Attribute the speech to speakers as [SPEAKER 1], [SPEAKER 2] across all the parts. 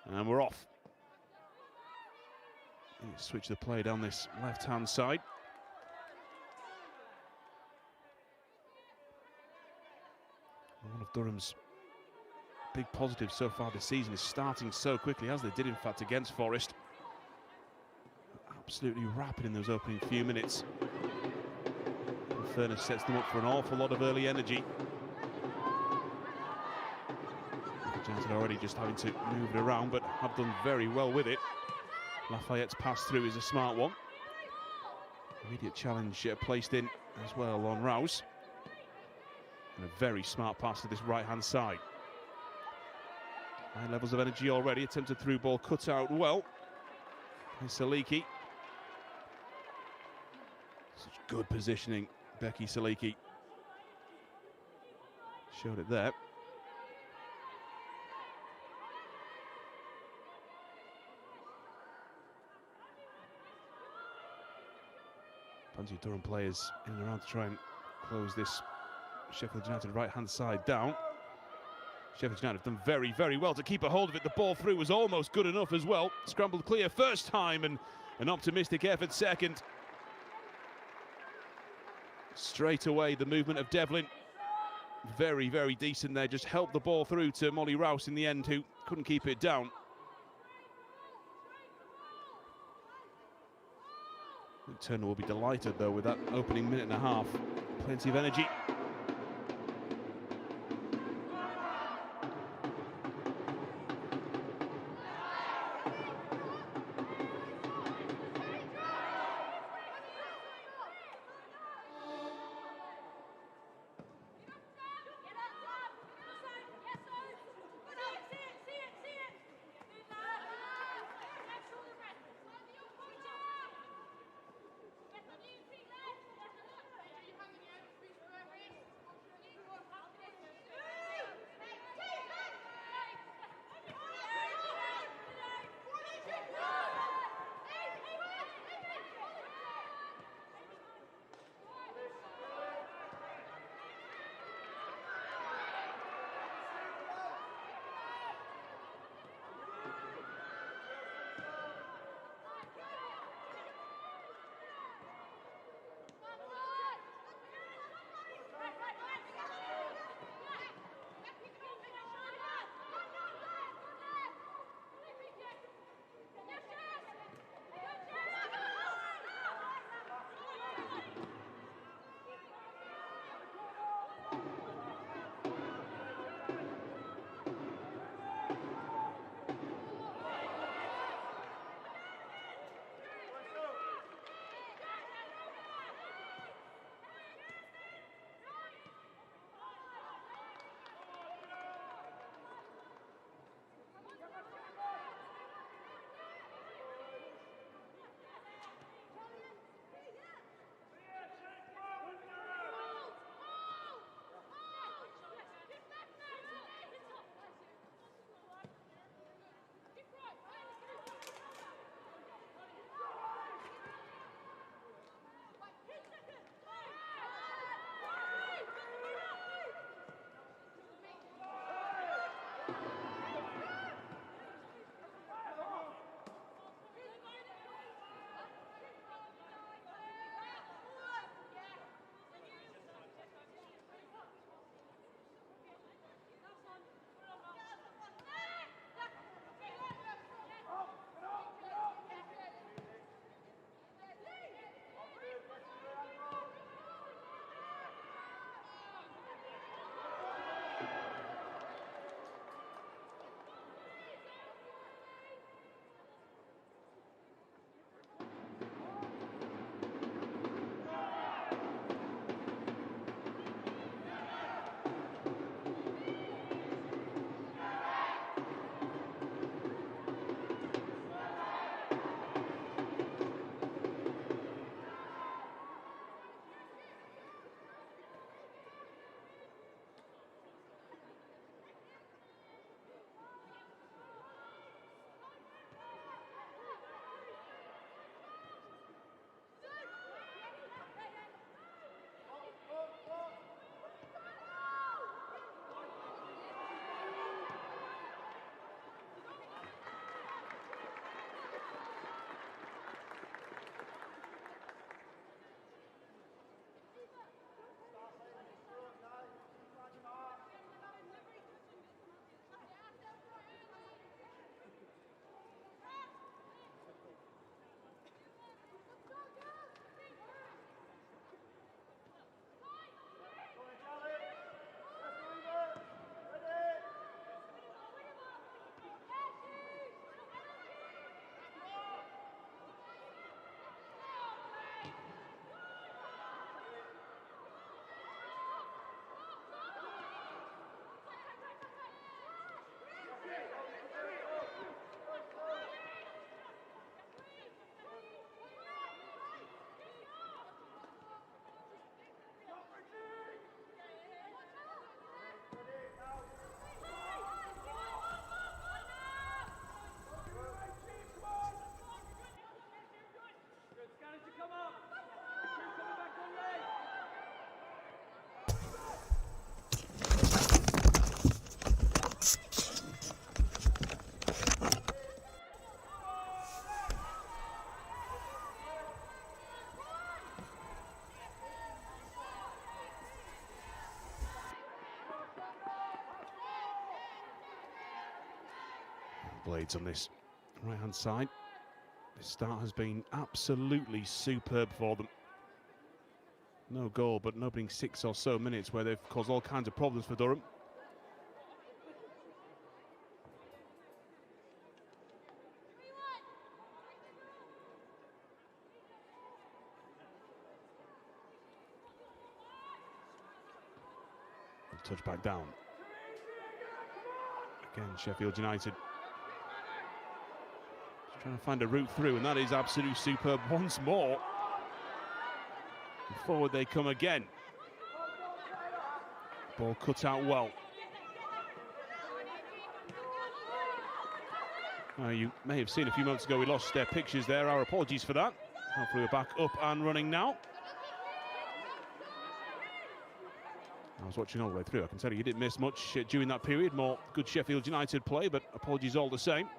[SPEAKER 1] And we're off. Switch the play down this left-hand side. One of Durham's big positives so far this season is starting so quickly, as they did in fact against Forest. Absolutely rapid in those opening few minutes. In fairness, sets them up for an awful lot of early energy. The Giants are already just having to move it around, but have done very well with it. Lafayette's pass through is a smart one. Immediate challenge placed in as well on Rouse. And a very smart pass to this right-hand side. High levels of energy already. Attempted through ball cut out well. And Saliki. Such good positioning, Becky Saliki. Showed it there. Plenty of Durham players in and around to try and close this Sheffield United right-hand side down. Sheffield United have done very, very well to keep a hold of it. The ball through was almost good enough as well. Scrambled clear first time and an optimistic effort second. Straight away, the movement of Devlin. Very, very decent there. Just helped the ball through to Molly Rouse in the end, who couldn't keep it down. I think Turner will be delighted, though, with that opening minute and a half. Plenty of energy. Blades on this right-hand side. This start has been absolutely superb for them. No goal, but an opening 6 or so minutes where they've caused all kinds of problems for Durham. Touch back down. Again, Sheffield United just trying to find a route through, and that is absolutely superb once more. And forward they come again. Ball cut out well. You may have seen a few moments ago we lost their pictures there. Our apologies for that. Hopefully we're back up and running now. I was watching all the way through. I can tell you didn't miss much during that period. More good Sheffield United play, but apologies all the same.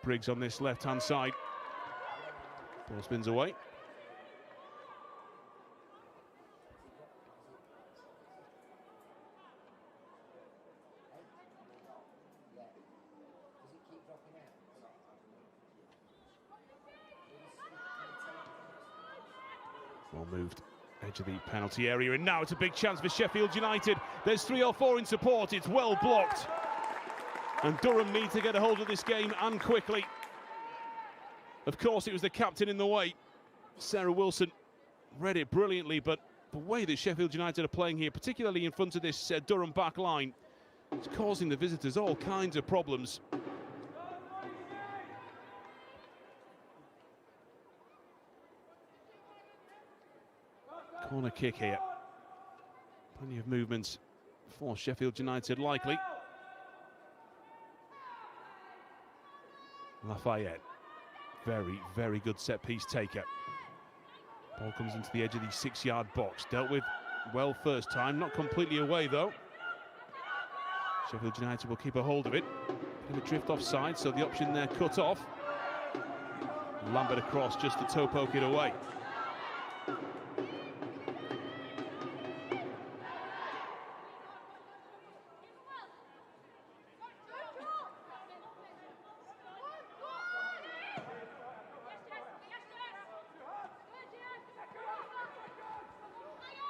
[SPEAKER 1] Briggs on this left-hand side. Ball spins away. Well moved. Edge of the penalty area, and now it's a big chance for Sheffield United. There's 3 or 4 in support. It's well blocked. And Durham need to get a hold of this game, and quickly. Of course, it was the captain in the way. Sarah Wilson read it brilliantly, but the way that Sheffield United are playing here, particularly in front of this Durham back line, it's causing the visitors all kinds of problems. Corner kick here. Plenty of movements for Sheffield United, likely. Lafayette. Very, very good set-piece taker. Ball comes into the edge of the 6-yard box. Dealt with well first time. Not completely away, though. Sheffield United will keep a hold of it. Bit of a drift offside, so the option there cut off. Lambert across just to toe poke it away.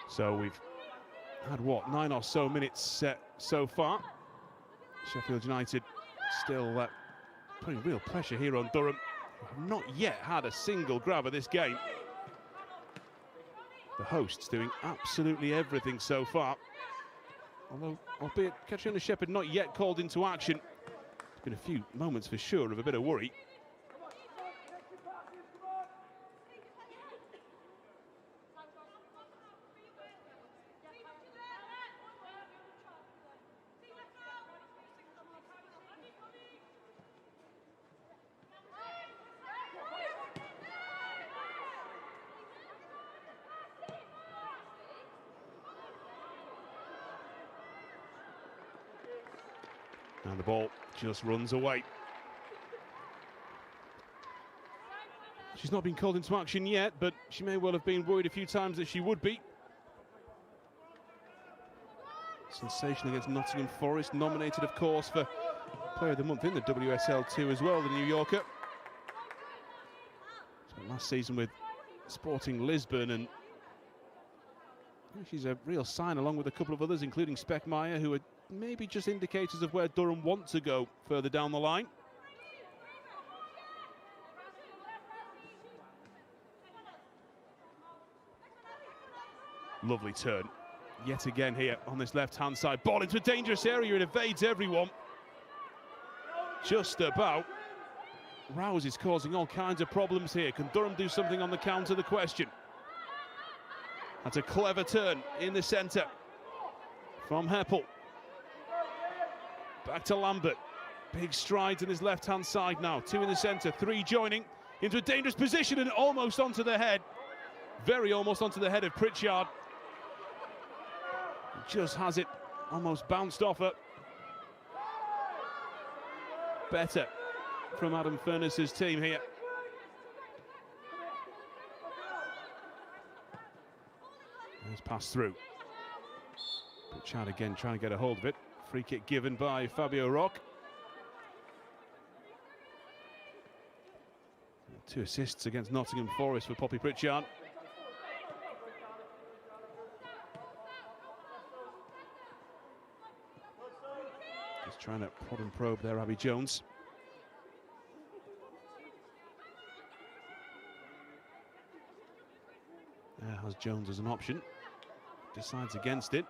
[SPEAKER 1] So we've had, what, 9 or so minutes set so far. Sheffield United still putting real pressure here on Durham, who have not yet had a single grab of this game. The hosts doing absolutely everything so far. Although, albeit Katrina Shepherd not yet called into action. There's been a few moments for sure of a bit of worry. And the ball just runs away. She's not been called into action yet, but she may well have been worried a few times that she would be. Sensation against Nottingham Forest, nominated, of course, for Player of the Month in the WSL 2 as well, the New Yorker. Spent last season with Sporting Lisbon, and she's a real sign, along with a couple of others, including Speckmeyer, who are maybe just indicators of where Durham want to go further down the line. Lovely turn yet again here on this left-hand side. Ball into a dangerous area. It evades everyone. Just about. Rouse is causing all kinds of problems here. Can Durham do something on the counter? The question. That's a clever turn in the centre from Heppel. Back to Lambert. Big strides in his left-hand side now. 2 in the centre, 3 joining into a dangerous position and almost onto the head. Very almost onto the head of Pritchard. Just has it almost bounced off her. Better from Adam Furness's team here. It's passed through. Pritchard again trying to get a hold of it. Free kick given by Fabio Rock. 2 assists against Nottingham Forest for Poppy Pritchard. Just trying to prod and probe there, Abby Jones. There has Jones as an option. Decides against it.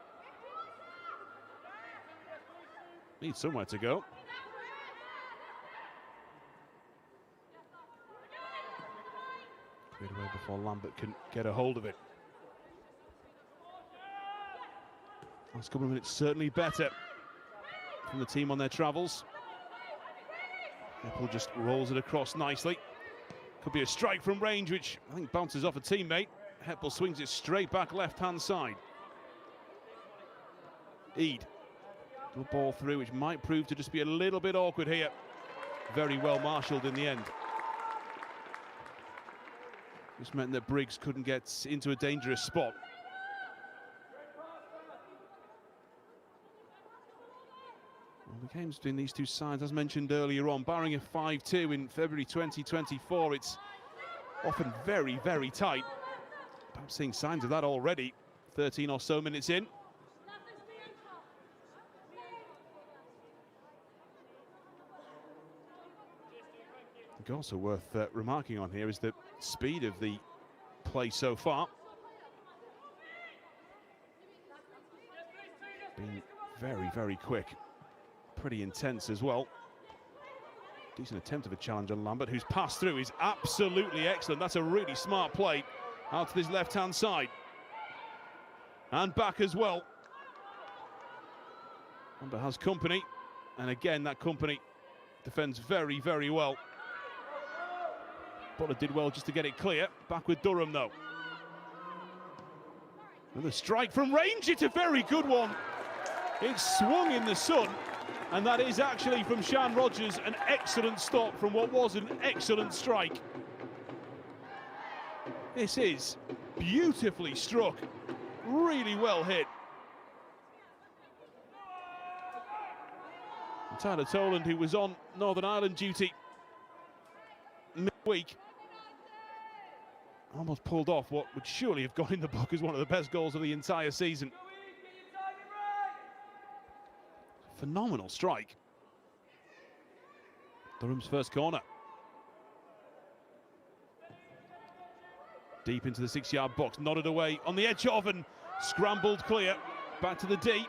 [SPEAKER 1] Needs somewhere to go. Cleared away before Lambert can get a hold of it. Last couple of minutes certainly better from the team on their travels. Heppel just rolls it across nicely. Could be a strike from range, which I think bounces off a teammate. Heppel swings it straight back left-hand side. Eade. The ball through, which might prove to just be a little bit awkward here. Very well marshalled in the end. This meant that Briggs couldn't get into a dangerous spot. Well, the games between these two sides, as mentioned earlier on, barring a 5-2 in February 2024, it's often very, very tight. Perhaps seeing signs of that already, 13 or so minutes in. Also worth remarking on here is the speed of the play so far. Been very, very quick. Pretty intense as well. Decent attempt of a challenge on Lambert, whose pass through is absolutely excellent. That's a really smart play out to this left-hand side. And back as well. Lambert has company. And again, that company defends very, very well. Butler did well just to get it clear. Back with Durham, though. And the strike from range, it's a very good one. It's swung in the sun, and that is actually from Shan Rogers, an excellent stop from what was an excellent strike. This is beautifully struck, really well hit. And Tyler Toland, who was on Northern Ireland duty midweek, almost pulled off what would surely have gone in the book as one of the best goals of the entire season. Phenomenal strike. Durham's first corner. Deep into the 6-yard box, nodded away on the edge of and scrambled clear. Back to the D.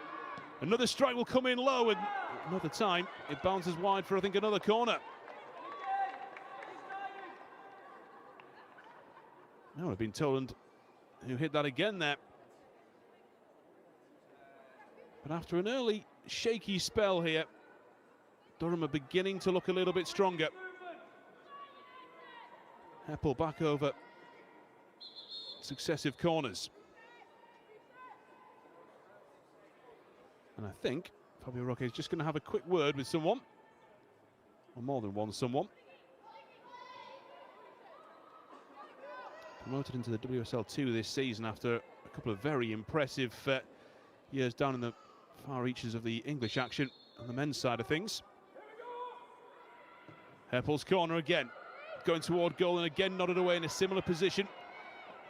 [SPEAKER 1] Another strike will come in low, and another time it bounces wide for, I think, another corner. That would have been Toland who hit that again there. But after an early shaky spell here, Durham are beginning to look a little bit stronger. Heppel back over successive corners. And I think Fabio Roque is just going to have a quick word with someone, or more than one someone. Promoted into the WSL 2 this season after a couple of very impressive years down in the far reaches of the English action on the men's side of things. Heppel's corner again, going toward goal, and again nodded away in a similar position.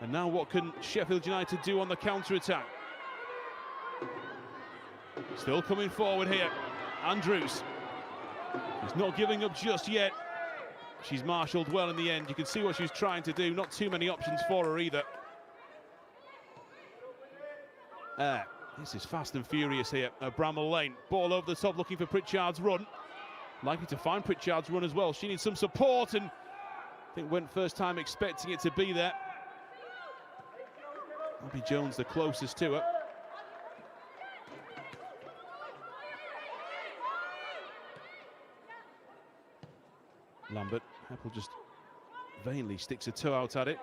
[SPEAKER 1] And now what can Sheffield United do on the counter-attack? Still coming forward here, Andrews. He's not giving up just yet. She's marshalled well in the end. You can see what she's trying to do. Not too many options for her either. This is fast and furious here at Bramall Lane. Ball over the top looking for Pritchard's run. Likely to find Pritchard's run as well. She needs some support, and I think went first time expecting it to be there. Abby Jones the closest to her. Lambert, Heppel just vainly sticks a toe out at it.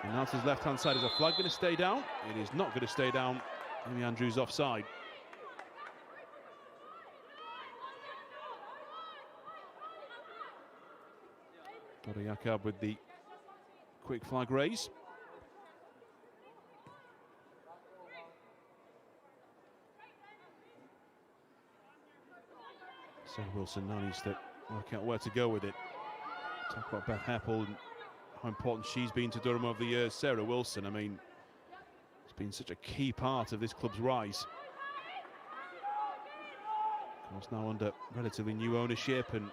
[SPEAKER 1] And now to his left-hand side. Is a flag going to stay down? It is not going to stay down. Amy Andrews offside. Dora Jakab with the quick flag raise. Sarah Wilson now needs to work out where to go with it. Talk about Beth Heppel and how important she's been to Durham over the years. Sarah Wilson, I mean, it's been such a key part of this club's rise. Of course, now under relatively new ownership and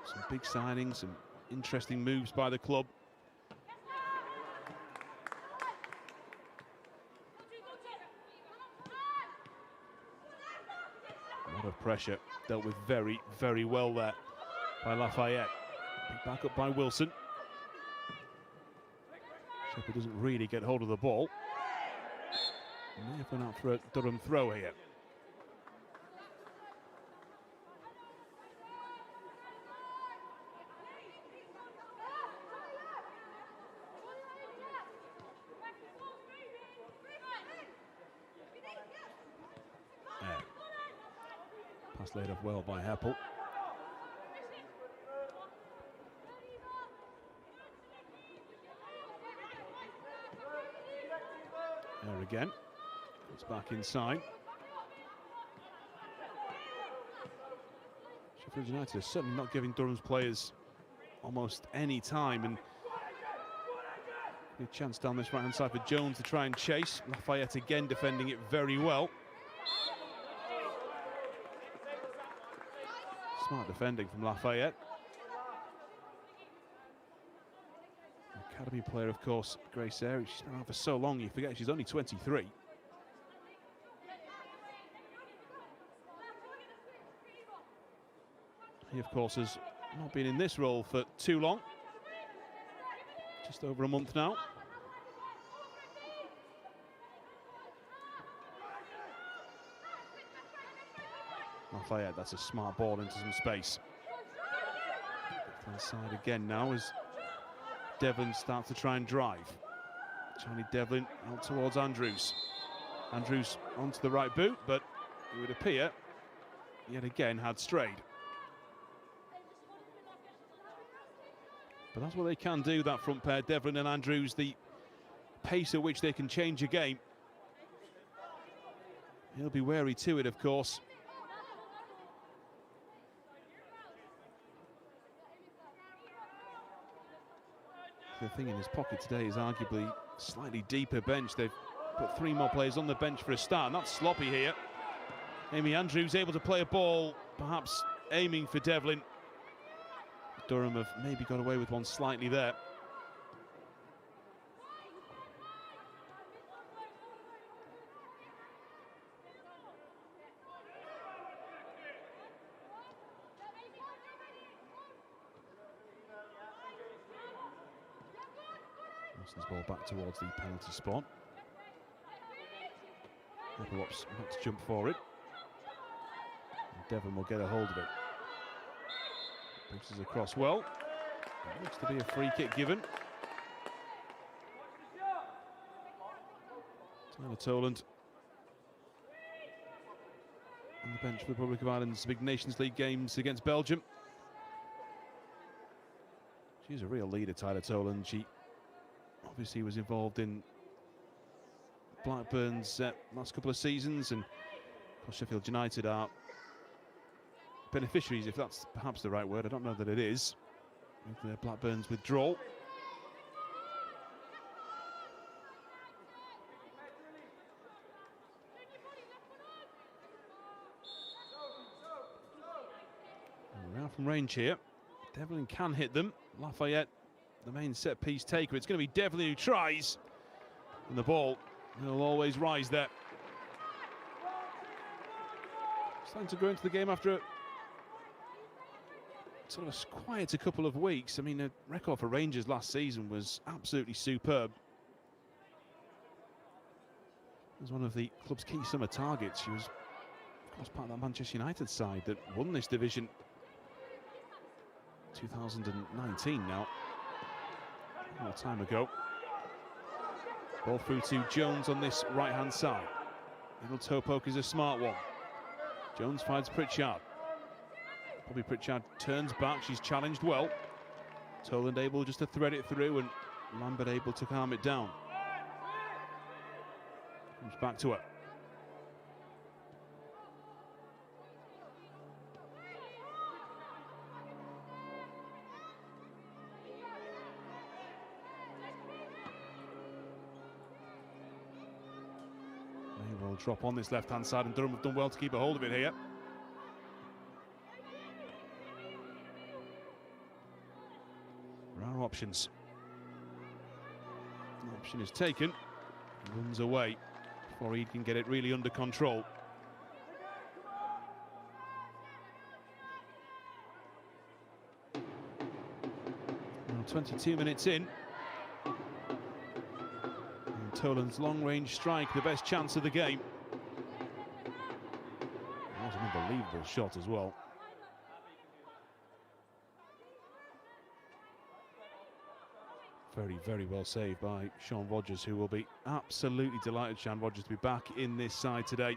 [SPEAKER 1] some big signings, some interesting moves by the club. A lot of pressure, dealt with very, very well there by Lafayette. Back up by Wilson. Sheffield doesn't really get hold of the ball. May have gone out for a Durham throw here. Pass laid off well by Heppel. There again. It's back inside. Sheffield United are certainly not giving Durham's players almost any time, and a chance down this right-hand side for Jones to try and chase. Lafayette again defending it very well. Smart defending from Lafayette. Academy player, of course, Grace Eyre. She's been around for so long, you forget she's only 23. He, of course, has not been in this role for too long. Just over a month now. Lafayette, that's a smart ball into some space. Left-hand side again now as Devlin starts to try and drive. Charlie Devlin out towards Andrews. Andrews onto the right boot, but it would appear yet again had strayed. But that's what they can do, that front pair, Devlin and Andrews, the pace at which they can change a game. He'll be wary to it, of course. The thing in his pocket today is arguably slightly deeper bench. They've put 3 more players on the bench for a start, and that's sloppy here. Amy Andrews able to play a ball, perhaps aiming for Devlin. Durham have maybe got away with one slightly there. Wilson's ball back towards the penalty spot. Heppel opts not to jump for it. And Devlin will get a hold of it. Pushes across well. It looks to be a free kick given. Tyler Toland on the bench for the Republic of Ireland's big Nations League games against Belgium. She's a real leader, Tyler Toland. She obviously was involved in Blackburn's last couple of seasons, and of course Sheffield United are beneficiaries, if that's perhaps the right word. I don't know that it is, with Blackburn's withdrawal. We're out from range here. Devlin can hit them. Lafayette, the main set piece taker. It's going to be Devlin who tries, and the ball will always rise there. Starting to grow into the game after a sort of a quiet couple of weeks. I mean, the record for Rangers last season was absolutely superb. It was one of the club's key summer targets. She was, of course, part of that Manchester United side that won this division 2019 now. A long time ago. Ball through to Jones on this right-hand side. Little toe poke is a smart one. Jones finds Pritchard. Probably Pritchard turns back. She's challenged well. Toland able just to thread it through, and Lambert able to calm it down. Comes back to her. drop on this left-hand side, and Durham have done well to keep a hold of it here. There are options. The option is taken. Runs away before he can get it really under control. Now 22 minutes in. And Toland's long-range strike, the best chance of the game. That was an unbelievable shot as well. Very, very well saved by Sean Rogers, who will be absolutely delighted, Sean Rogers, to be back in this side today.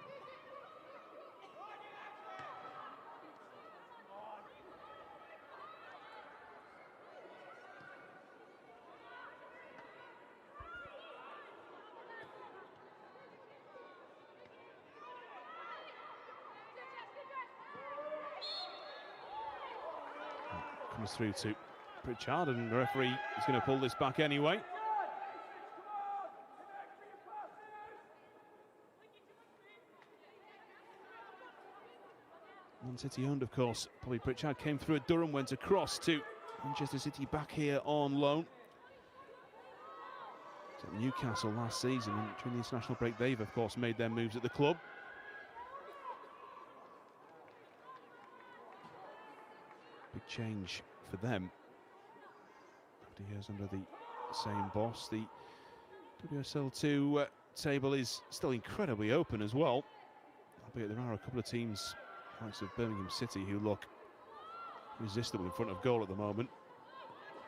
[SPEAKER 1] Comes through to Pritchard, and the referee is going to pull this back anyway. Man City owned, of course. Bobby Pritchard came through at Durham, went across to Manchester City, back here on loan. At Newcastle last season, and during the international break, they've, of course, made their moves at the club. Big change for them. Years under the same boss. The WSL 2 table is still incredibly open as well, albeit there are a couple of teams, likes of Birmingham City, who look irresistible in front of goal at the moment.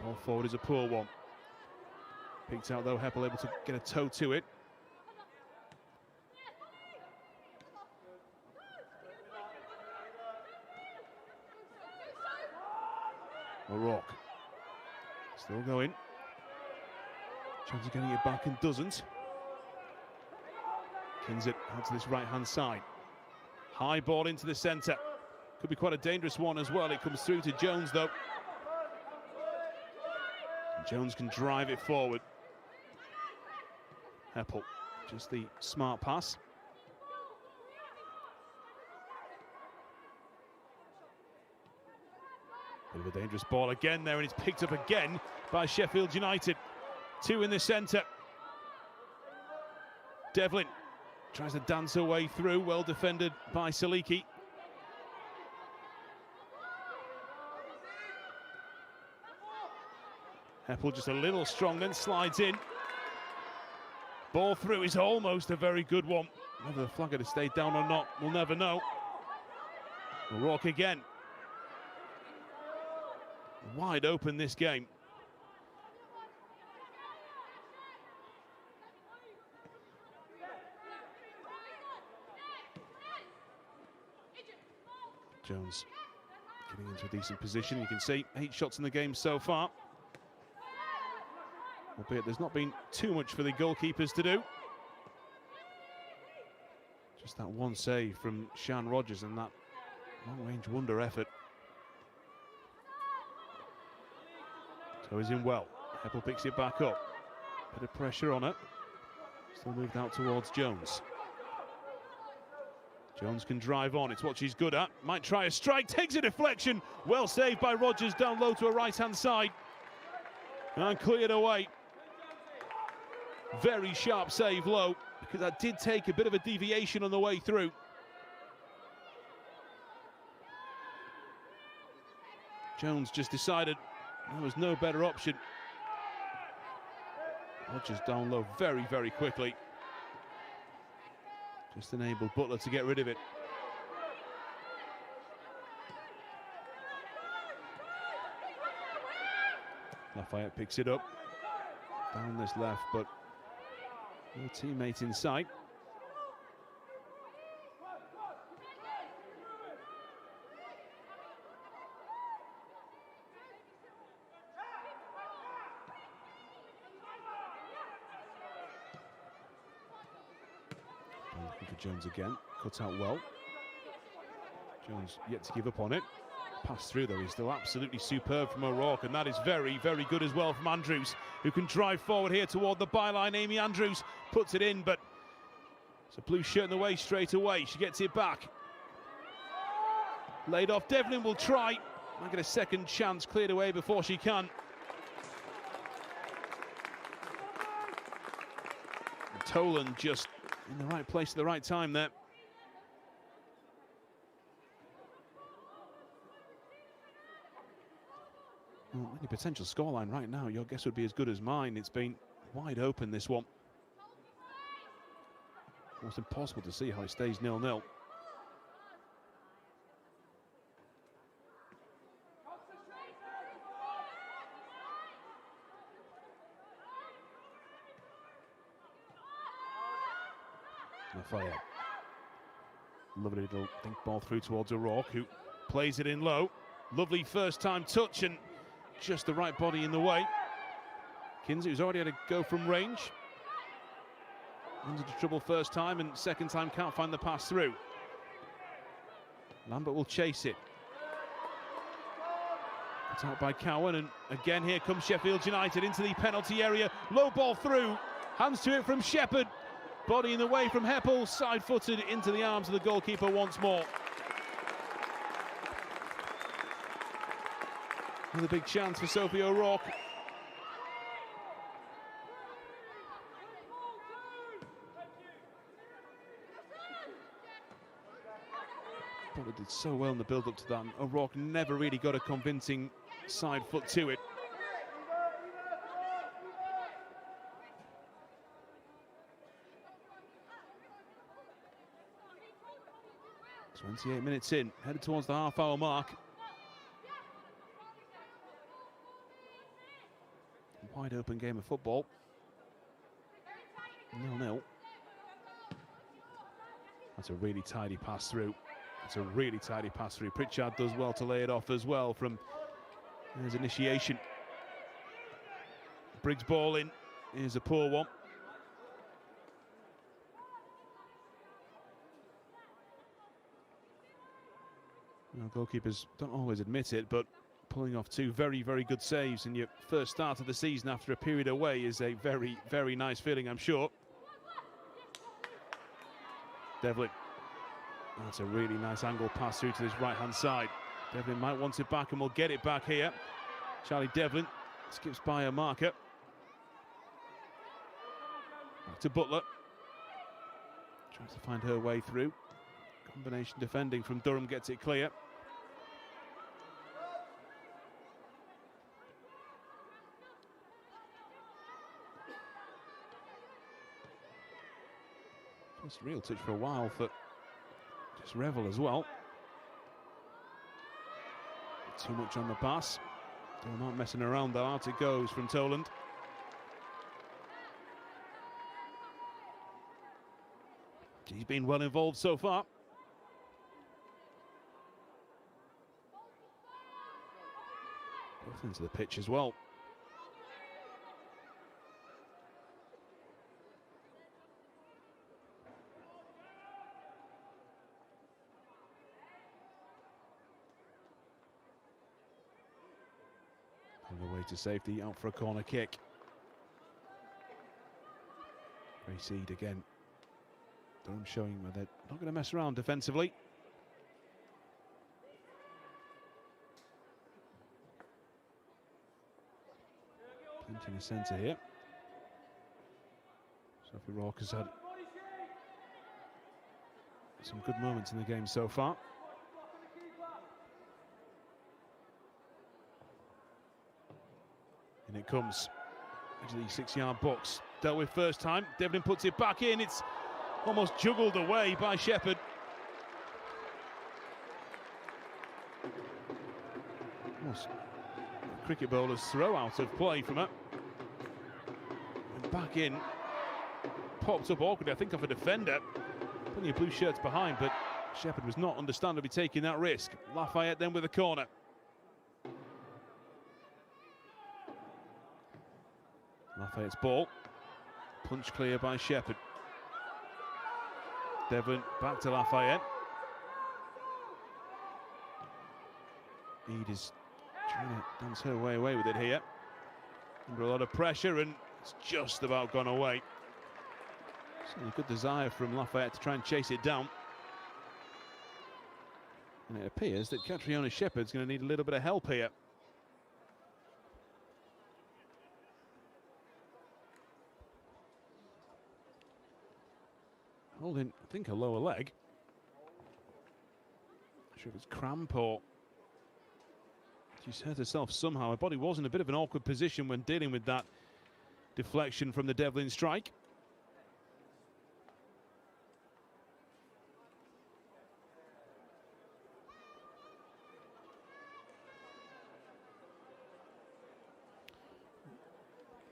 [SPEAKER 1] Ball forward is a poor one. Picked out though, Heppel able to get a toe to it. O'Rourke still going. Chance of getting it back and doesn't. Kings it out to this right-hand side. High ball into the centre. Could be quite a dangerous one as well. It comes through to Jones though. And Jones can drive it forward. Heppel, just the smart pass. Bit of a dangerous ball again there, and it's picked up again by Sheffield United. Two in the centre. Devlin tries to dance her way through, well defended by Saliki. Heppel just a little strong, then slides in. Ball through is almost a very good one. Whether the flag had stayed down or not, we'll never know. O'Rourke again. Wide open this game. Jones getting into a decent position. You can see 8 shots in the game so far. Albeit there's not been too much for the goalkeepers to do. Just that one save from Sean Rogers and that long-range wonder effort. So he's in well. Heppel picks it back up. Bit of pressure on it. Still moved out towards Jones. Jones can drive on. It's what she's good at. Might try a strike. Takes a deflection. Well saved by Rogers down low to a right-hand side. And cleared away. Very sharp save low, because that did take a bit of a deviation on the way through. Jones just decided there was no better option. Rogers down low very, very quickly. Just enabled Butler to get rid of it. Lafayette picks it up. Down this left, but no teammate in sight. Looking for Jones again, cut out well. Jones yet to give up on it. Pass through though, he's still absolutely superb from O'Rourke, and that is very, very good as well from Andrews, who can drive forward here toward the byline. Amy Andrews puts it in, but So blue shirt in the way straight away. She gets it back. Laid off. Devlin will try. Might get a second chance cleared away before she can. And Toland just in the right place at the right time there. Well, any potential scoreline right now, your guess would be as good as mine. It's been wide open, this one. Almost impossible to see how it stays 0-0. Lafayette. Lovely little think ball through towards O'Rourke, who plays it in low. Lovely first time touch and just the right body in the way. Kinsey, who's already had a go from range. Runs into trouble first time and second time can't find the pass through. Lambert will chase it. It's out by Cowan, and again here comes Sheffield United into the penalty area. Low ball through, hands to it from Shepherd. Body in the way from Heppel, side-footed into the arms of the goalkeeper once more. Another big chance for Sophie O'Rourke. But it did so well in the build-up to that. O'Rourke never really got a convincing side foot to it. 28 minutes in, headed towards the half-hour mark. Wide open game of football. 0-0. That's a really tidy pass through. It's a really tidy pass through. Pritchard does well to lay it off as well from his initiation. Briggs ball in. Here's a poor one. Well, goalkeepers don't always admit it, but pulling off two very, very good saves in your first start of the season after a period away is a very, very nice feeling, I'm sure. Devlin. That's a really nice angle pass through to his right-hand side. Devlin might want it back and will get it back here. Charlie Devlin skips by a marker. Back to Butler. Tries to find her way through. Combination defending from Durham gets it clear. First real touch for a while for just Revel as well. Too much on the pass. Durham aren't messing around though. Out it goes from Toland. He's been well involved so far. Both into the pitch as well. On the way to safety, out for a corner kick. Ray Seed again. Durham showing where they're not going to mess around defensively. Plenty in the centre here. Sophie O'Rourke has had some good moments in the game so far. And it comes into the 6-yard box. Dealt with first time. Devlin puts it back in. It's almost juggled away by Shepherd. Almost a cricket bowler's throw out of play from her. And back in. Popped up awkwardly, I think, off a defender. Plenty of blue shirts behind, but Shepherd was not understandably taking that risk. Lafayette then with a corner. Lafayette's ball. Punch clear by Shepherd. Devlin back to Lafayette. Eid is trying to dance her way away with it here. Under a lot of pressure, and it's just about gone away. Certainly good desire from Lafayette to try and chase it down. And it appears that Catriona Shepherd's going to need a little bit of help here. Holding, I think, a lower leg. Not sure if it's cramp or she's hurt herself somehow. Her body was in a bit of an awkward position when dealing with that deflection from the Devlin strike.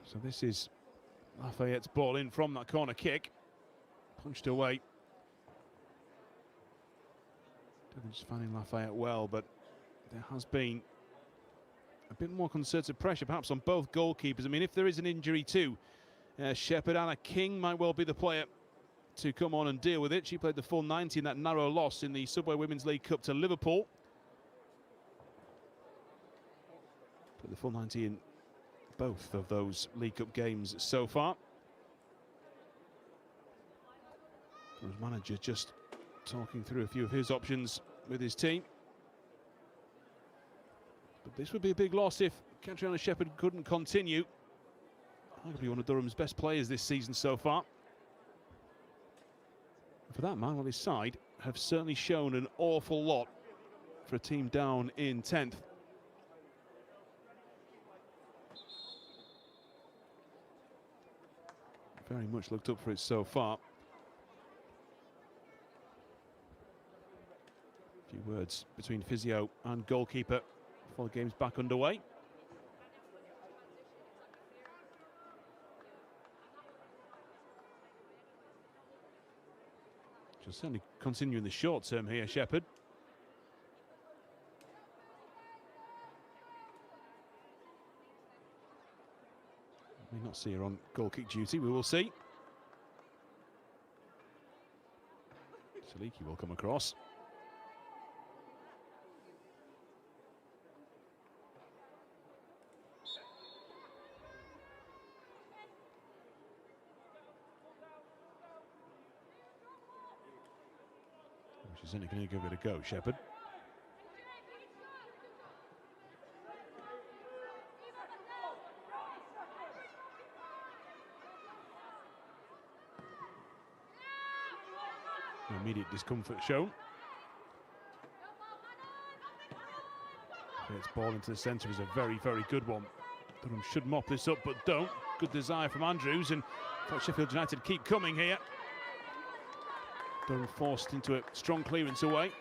[SPEAKER 1] So this is Lafayette's ball in from that corner kick. Punched away. Devlin's finding Lafayette well, but there has been a bit more concerted pressure perhaps on both goalkeepers. I mean, if there is an injury too, Shepherd, Anna King might well be the player to come on and deal with it. She played the full 90 in that narrow loss in the Subway Women's League Cup to Liverpool. Played the full 90 in both of those League Cup games so far. The manager just talking through a few of his options with his team. But this would be a big loss if Catriona Shepherd couldn't continue. Arguably one of Durham's best players this season so far. For that man, well, his side have certainly shown an awful lot for a team down in 10th. Very much looked up for it so far. A few words between physio and goalkeeper before the game's back underway. She'll certainly continue in the short term here, Shepherd. May not see her on goal kick duty, we will see. Saliki will come across. She's only going to give it a go, Shepherd. No immediate discomfort shown. Its ball into the centre is a very, very good one. Durham should mop this up, but don't. Good desire from Andrews, and Sheffield United keep coming here. Durham forced into a strong clearance away.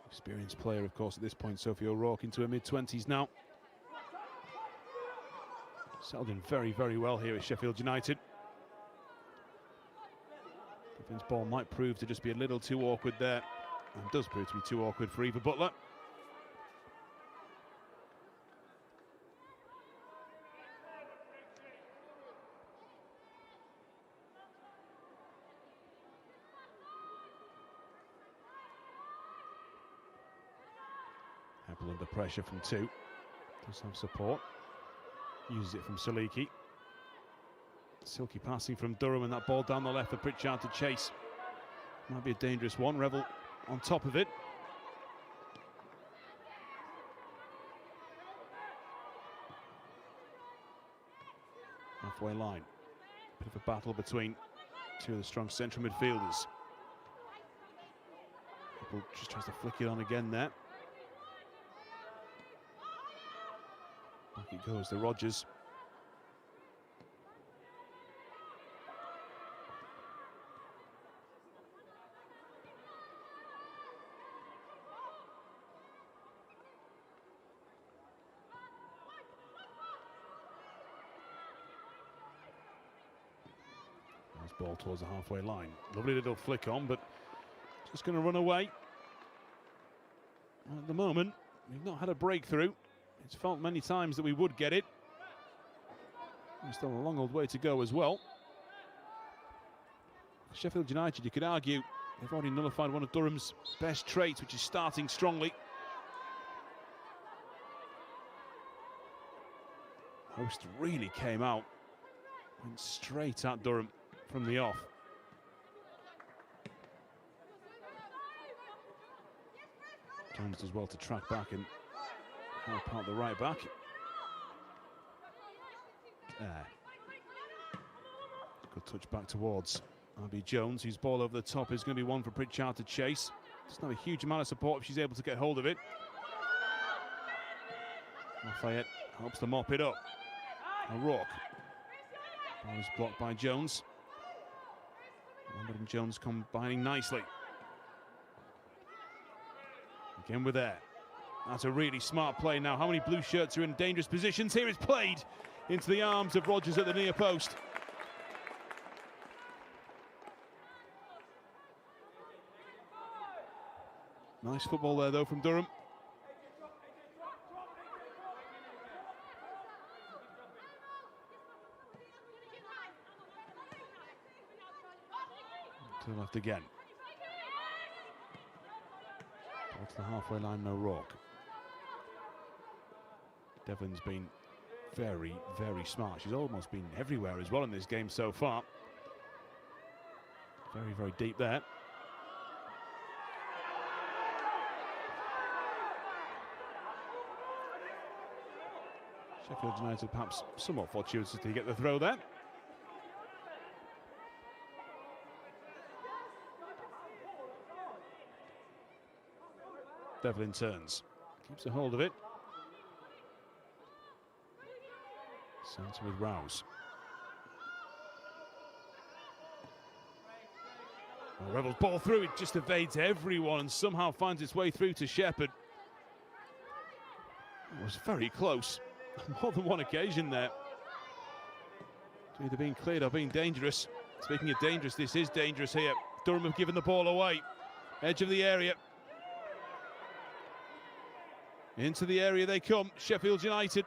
[SPEAKER 1] Experienced player, of course, at this point, Sophie O'Rourke, into her mid-20s now. Settled in very, very well here at Sheffield United. Devlin's ball might prove to just be a little too awkward there, and does prove to be too awkward for Eva Butler. Heppel under pressure from two. Does have support. Uses it from Saliki. Silky passing from Durham, and that ball down the left for Pritchard to chase. Might be a dangerous one. Revel on top of it. Halfway line. Bit of a battle between two of the strong central midfielders. Heppel just tries to flick it on again there. Back it goes to Rogers. Nice ball towards the halfway line. Lovely little flick on, but just going to run away. At the moment, we've not had a breakthrough. It's felt many times that we would get it. There's still a long old way to go as well. Sheffield United, you could argue, they've already nullified one of Durham's best traits, which is starting strongly. Host really came out, went straight at Durham from the off. Jones does well to track back and help out the right back. There. Good touch back towards RB Jones, whose ball over the top is going to be one for Pritchard to chase. Doesn't have a huge amount of support if she's able to get hold of it. Lafayette helps to mop it up. O'Rourke. Ball is blocked by Jones. Lambert and Jones combining nicely. Again with there. That's a really smart play now. How many blue shirts are in dangerous positions? Here it's played into the arms of Rogers at the near post. Nice football there though from Durham. To the left again. Ball to the halfway line, O'Rourke. Devlin's been very, very smart. She's almost been everywhere as well in this game so far. Very, very deep there. Sheffield United perhaps somewhat fortuitous to get the throw there. Devlin turns, keeps a hold of it. Centre with Rouse. Well, Rebels ball through, it just evades everyone and somehow finds its way through to Shepherd. It was very close, more than one occasion there. It's either being cleared or being dangerous. Speaking of dangerous, this is dangerous here. Durham have given the ball away. Edge of the area. Into the area they come, Sheffield United.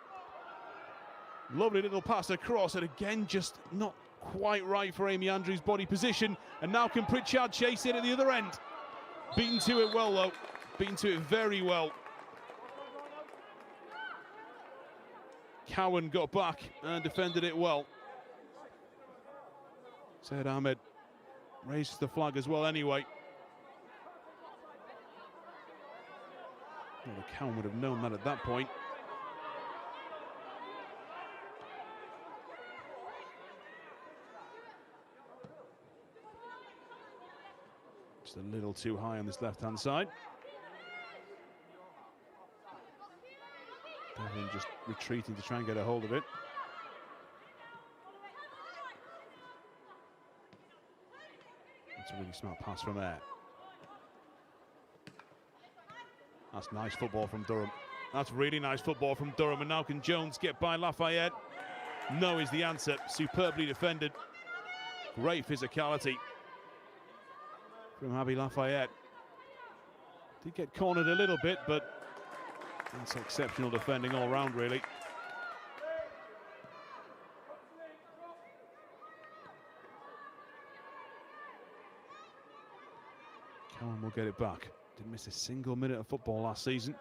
[SPEAKER 1] Lovely little pass across, and again just not quite right for Amy Andrews' body position. And now can Pritchard chase it at the other end? Beaten to it well though, beaten to it very well. Cowan got back and defended it well. Said Ahmed raised the flag as well anyway. Well, the Cowan would have known that at that point. Just a little too high on this left-hand side. Devlin just retreating to try and get a hold of it. That's a really smart pass from there. That's nice football from Durham. That's really nice football from Durham. And now can Jones get by Lafayette? No is the answer. Superbly defended. Great physicality from Abby Lafayette. Did get cornered a little bit, but that's exceptional defending all round, really. Cowan will get it back. Didn't miss a single minute of football last season.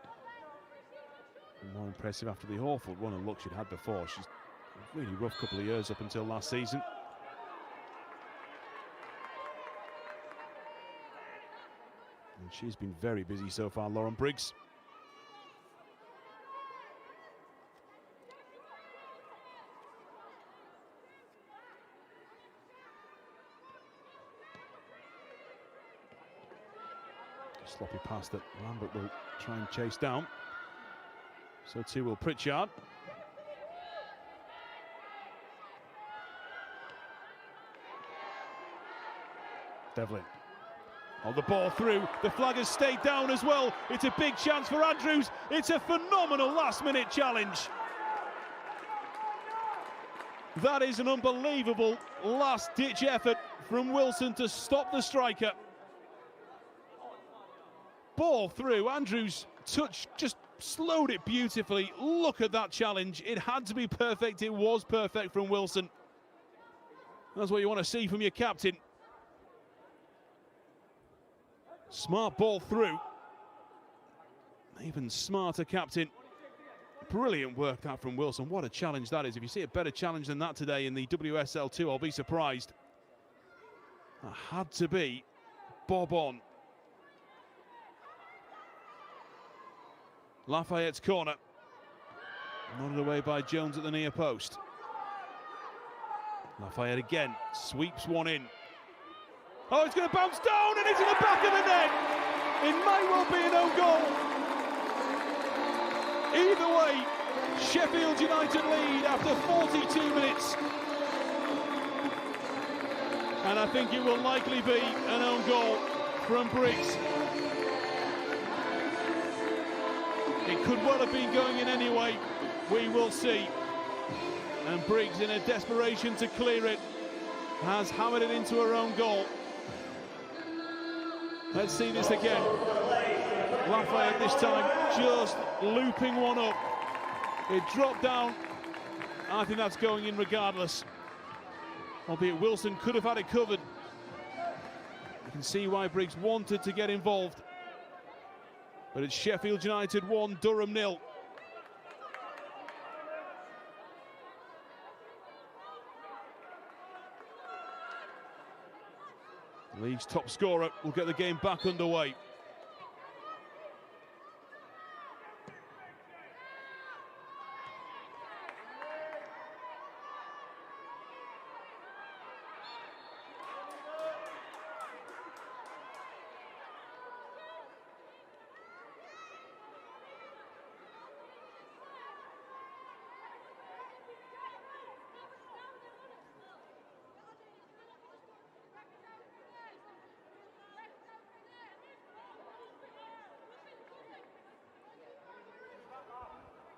[SPEAKER 1] And more impressive after the awful run and look she'd had before. She's a really rough couple of years up until last season. And she's been very busy so far, Lauren Briggs. Sloppy pass that Lambert will try and chase down. So too will Pritchard. Devlin. Oh, the ball through. The flag has stayed down as well. It's a big chance for Andrews. It's a phenomenal last-minute challenge. That is an unbelievable last-ditch effort from Wilson to stop the striker. Ball through, Andrews' touch just slowed it beautifully. Look at that challenge. It had to be perfect. It was perfect from Wilson. That's what you want to see from your captain. Smart ball through. Even smarter captain. Brilliant work that from Wilson. What a challenge that is. If you see a better challenge than that today in the WSL 2, I'll be surprised. That had to be bob on. Lafayette's corner. Nodded away by Jones at the near post. Lafayette again, sweeps one in. Oh, it's going to bounce down and it's in the back of the net. It might well be an own goal. Either way, Sheffield United lead after 42 minutes. And I think it will likely be an own goal from Briggs. It could well have been going in anyway. We will see. And Briggs, in a desperation to clear it, has hammered it into her own goal. Let's see this again. Lafayette this time just looping one up. It dropped down. I think that's going in regardless. Albeit Wilson could have had it covered. You can see why Briggs wanted to get involved. But it's Sheffield United 1, Durham 0. The league's top scorer will get the game back underway.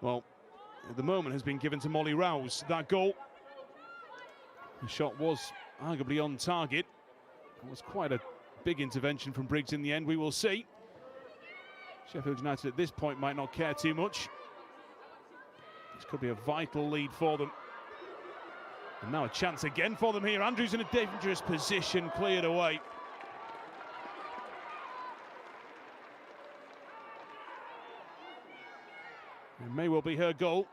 [SPEAKER 1] Well, the moment has been given to Molly Rouse. That goal, the shot was arguably on target. It was quite a big intervention from Briggs in the end. We will see. Sheffield United at this point might not care too much. This could be a vital lead for them. And now a chance again for them here. Andrews in a dangerous position, cleared away. It may well be her goal.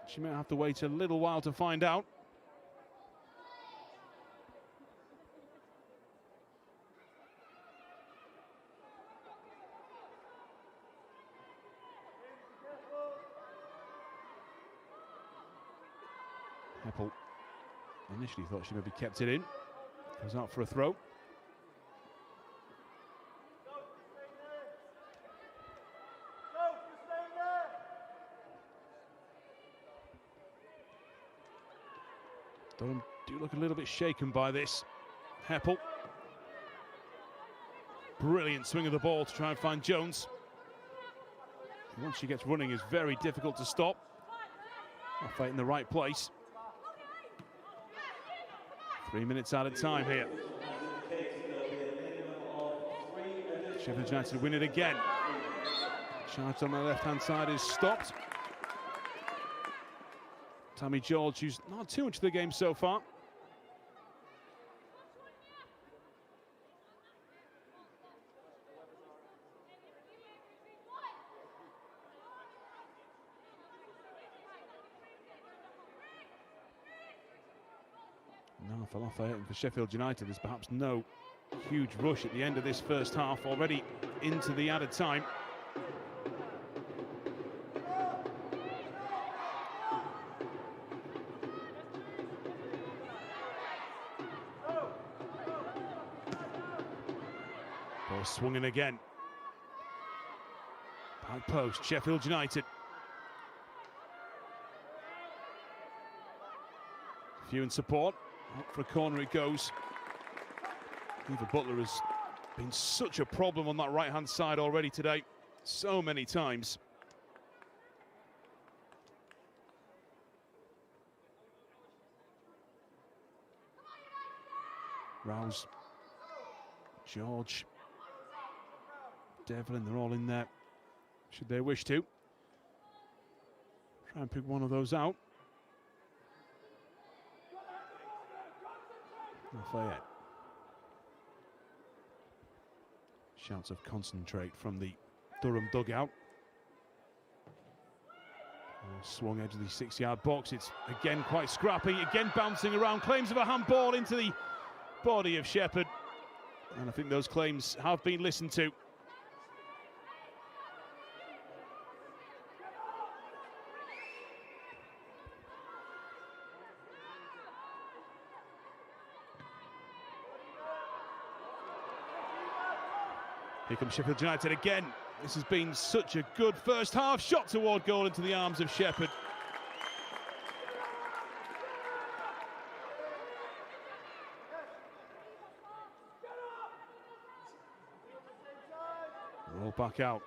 [SPEAKER 1] She may have to wait a little while to find out. Heppel initially thought she maybe kept it in. Goes out for a throw. Durham do look a little bit shaken by this. Heppel. Brilliant swing of the ball to try and find Jones. Once she gets running, it's very difficult to stop. Lafayette in the right place. 3 minutes out of time here. Sheffield United win it again. Charge on the left-hand side is stopped. Tammy George, who's not too much of the game so far. Now for Lafayette and for Sheffield United, there's perhaps no huge rush at the end of this first half, already into the added time. Ball swung in again. Back post, Sheffield United. Few in support. Up for a corner it goes. Eva Butler has been such a problem on that right-hand side already today. So many times. Rouse. George. Devlin, they're all in there, should they wish to. Try and pick one of those out. Lafayette. Shouts of concentrate from the Durham dugout. Swung edge of the 6-yard box. It's again quite scrappy, again bouncing around. Claims of a handball into the body of Shepard. And I think those claims have been listened to. Here comes Sheffield United again. This has been such a good first half. Shot toward goal into the arms of Shepard. Roll back out.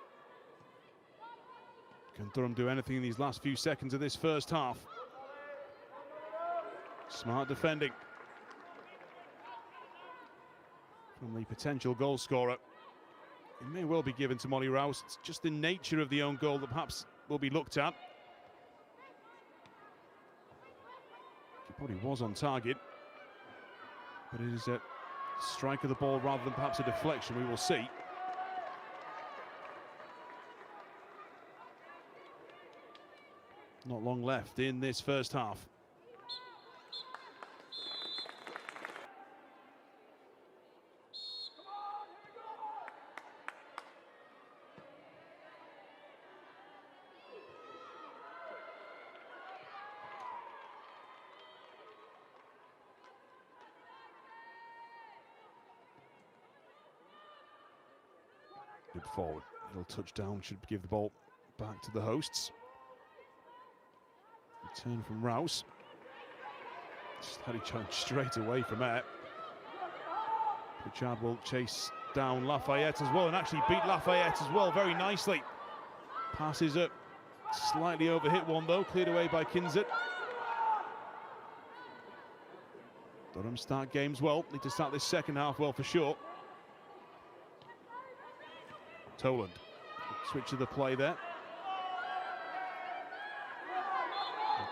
[SPEAKER 1] Can Durham do anything in these last few seconds of this first half? Smart defending from the potential goal scorer. It may well be given to Molly Rouse. It's just the nature of the own goal that perhaps will be looked at. He probably was on target, but it is a strike of the ball rather than perhaps a deflection. We will see. Not long left in this first half. Good forward, little touchdown, should give the ball back to the hosts. Return from Rouse. Steady challenge straight away from Air. Pritchard will chase down Lafayette as well, and actually beat Lafayette as well very nicely. Passes up, slightly overhit one though, cleared away by Kinzert. Durham start games well, need to start this second half well for sure. Toland, switch of the play there.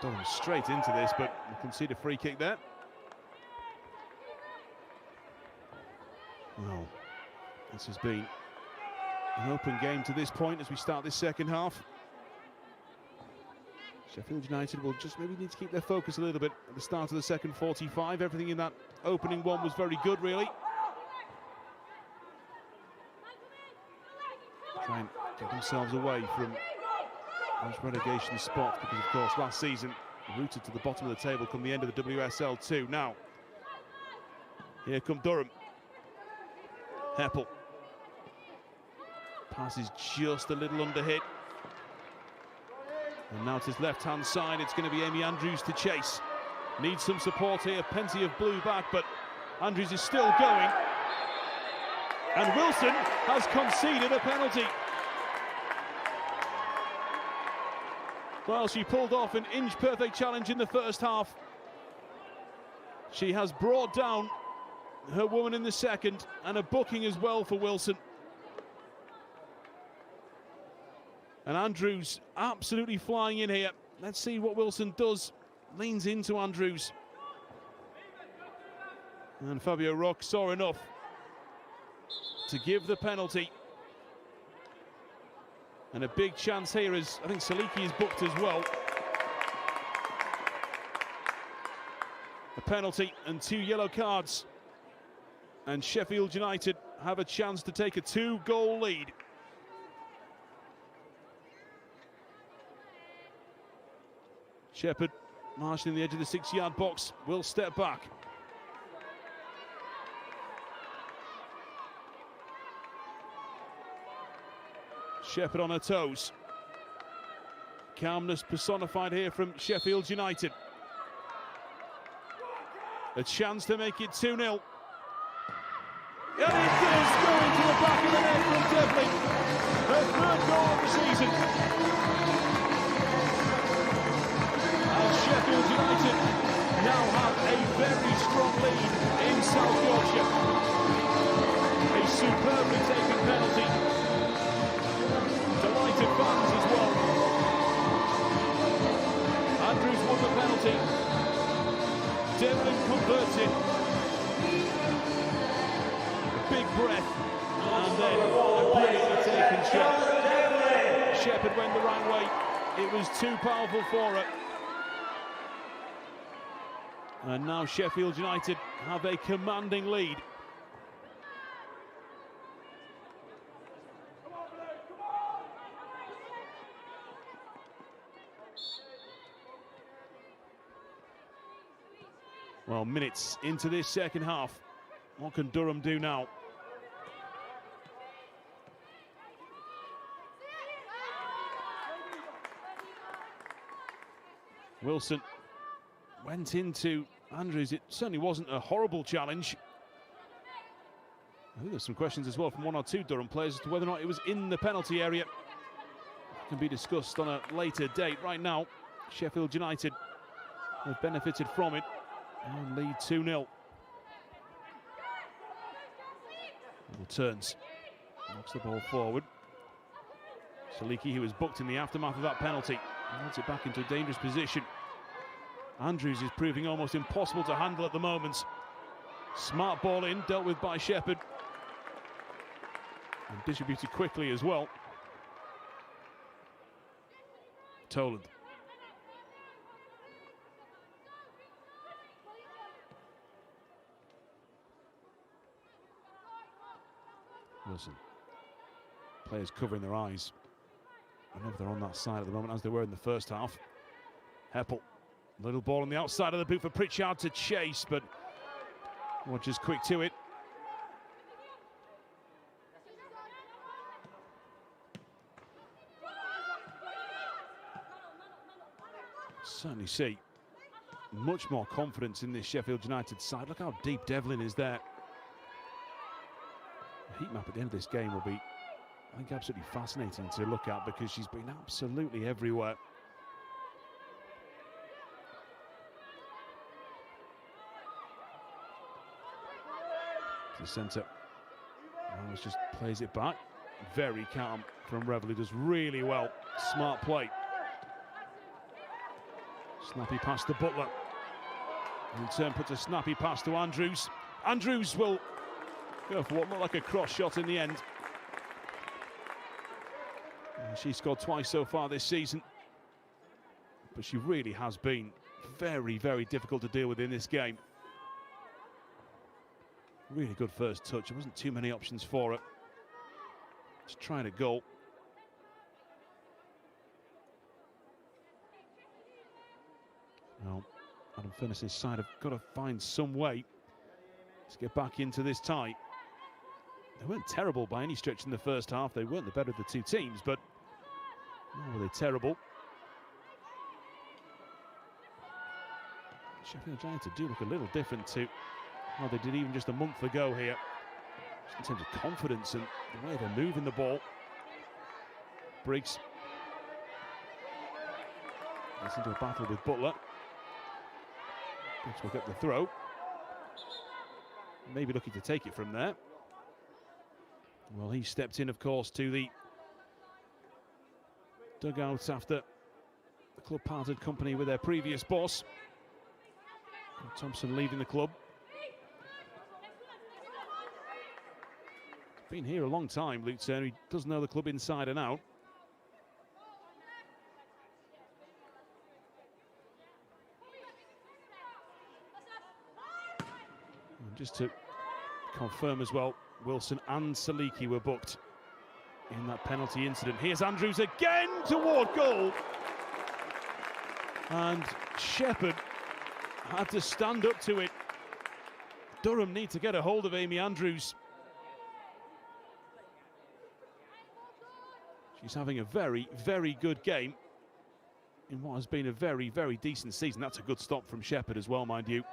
[SPEAKER 1] Durham straight into this, but we concede a free kick there. Well, this has been an open game to this point as we start this second half. Sheffield United will just maybe need to keep their focus a little bit at the start of the second 45. Everything in that opening one was very good, really. Try and get themselves away from those relegation spots, because of course last season rooted to the bottom of the table come the end of the WSL 2. Now here come Durham. Heppel passes just a little under hit, and now to his left hand side it's going to be Amy Andrews to chase. Needs some support here, plenty of blue back, but Andrews is still going. And Wilson has conceded a penalty. Well, she pulled off an inch-perfect challenge in the first half. She has brought down her woman in the second, and a booking as well for Wilson. And Andrews absolutely flying in here. Let's see what Wilson does. Leans into Andrews. And Fabio Rock saw enough to give the penalty. And a big chance here is, I think Saliki is booked as well. A penalty and 2 yellow cards. And Sheffield United have a chance to take a 2-goal lead. Shepard, marshalling the edge of the 6-yard box, will step back. Shepard on her toes. Calmness personified here from Sheffield United. A chance to make it 2-0. And it does go into the back of the net from Devlin. Her 3rd goal of the season. And Sheffield United now have a very strong lead in South Yorkshire. A superbly taken penalty. Delighted fans as well. Andrews won the penalty. Devlin converts it. A big breath, and then Sheffield went the right way. It was too powerful for her. And now Sheffield United have a commanding lead. Well, minutes into this second half. What can Durham do now? Wilson went into Andrews. It certainly wasn't a horrible challenge. I think there's some questions as well from one or two Durham players as to whether or not it was in the penalty area. That can be discussed on a later date. Right now, Sheffield United have benefited from it and lead 2-0. Turns, knocks the ball forward. Saliki, who was booked in the aftermath of that penalty, wants it back into a dangerous position. Andrews is proving almost impossible to handle at the moment. Smart ball in, dealt with by Shepard. And distributed quickly as well. Toland. Wilson. Players covering their eyes whenever they're on that side at the moment, as they were in the first half. Heppel. Little ball on the outside of the boot for Pritchard to chase, but Rogers quick to it. Certainly see much more confidence in this Sheffield United side. Look how deep Devlin is there. The heat map at the end of this game will be, I think, absolutely fascinating to look at because she's been absolutely everywhere. To the centre. Ramos just plays it back. Very calm from Revel, who does really well. Smart play. Snappy pass to Butler. In turn puts a snappy pass to Andrews. Andrews will go for what looked like a cross shot in the end. And she scored twice so far this season. But she really has been very, very difficult to deal with in this game. Really good first touch. There wasn't too many options for her. Just trying a goal. Well, Adam Furness's side have got to find some way to get back into this tie. They weren't terrible by any stretch in the first half. They weren't the better of the two teams, but nor were they terrible. Sheffield United do look a little different to how they did even just a month ago here, just in terms of confidence and the way they're moving the ball. Briggs gets into a battle with Butler. Briggs will get the throw. Maybe looking to take it from there. Well, he stepped in, of course, to the dugout after the club parted company with their previous boss. And Thompson leaving the club. Been here a long time, Luke Turner. He does know the club inside and out. And just to confirm as well, Wilson and Saliki were booked in that penalty incident. Here's Andrews again toward goal. And Shepard had to stand up to it. Durham need to get a hold of Amy Andrews. She's having a very, very good game in what has been a very, very decent season. That's a good stop from Shepard as well, mind you.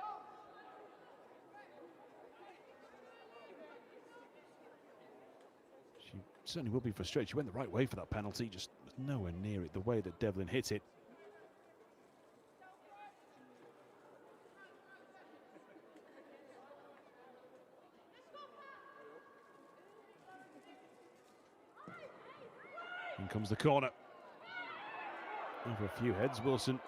[SPEAKER 1] She certainly will be frustrated. She went the right way for that penalty, just was nowhere near it, the way that Devlin hit it. In comes the corner. Over a few heads, Wilson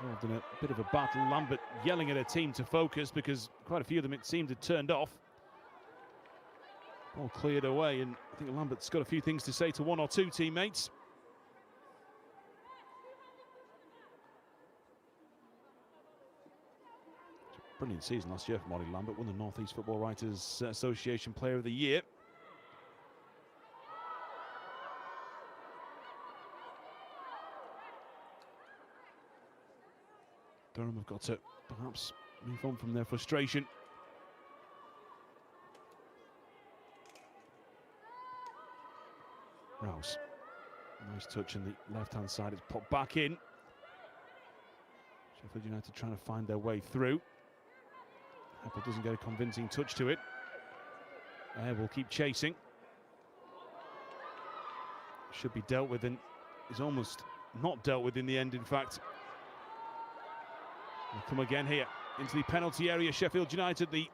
[SPEAKER 1] involved in a bit of a battle. Lambert yelling at her team to focus because quite a few of them, it seemed, had turned off. Ball cleared away, and I think Lambert's got a few things to say to one or two teammates. Brilliant season last year for Molly Lambert, won the North East Football Writers Association Player of the Year. Durham have got to perhaps move on from their frustration. Rouse, nice touch on the left-hand side, it's popped back in. Sheffield United trying to find their way through. Apple doesn't get a convincing touch to it. Will keep chasing. Should be dealt with, and is almost not dealt with in the end, in fact. We'll come again here into the penalty area. Sheffield United, the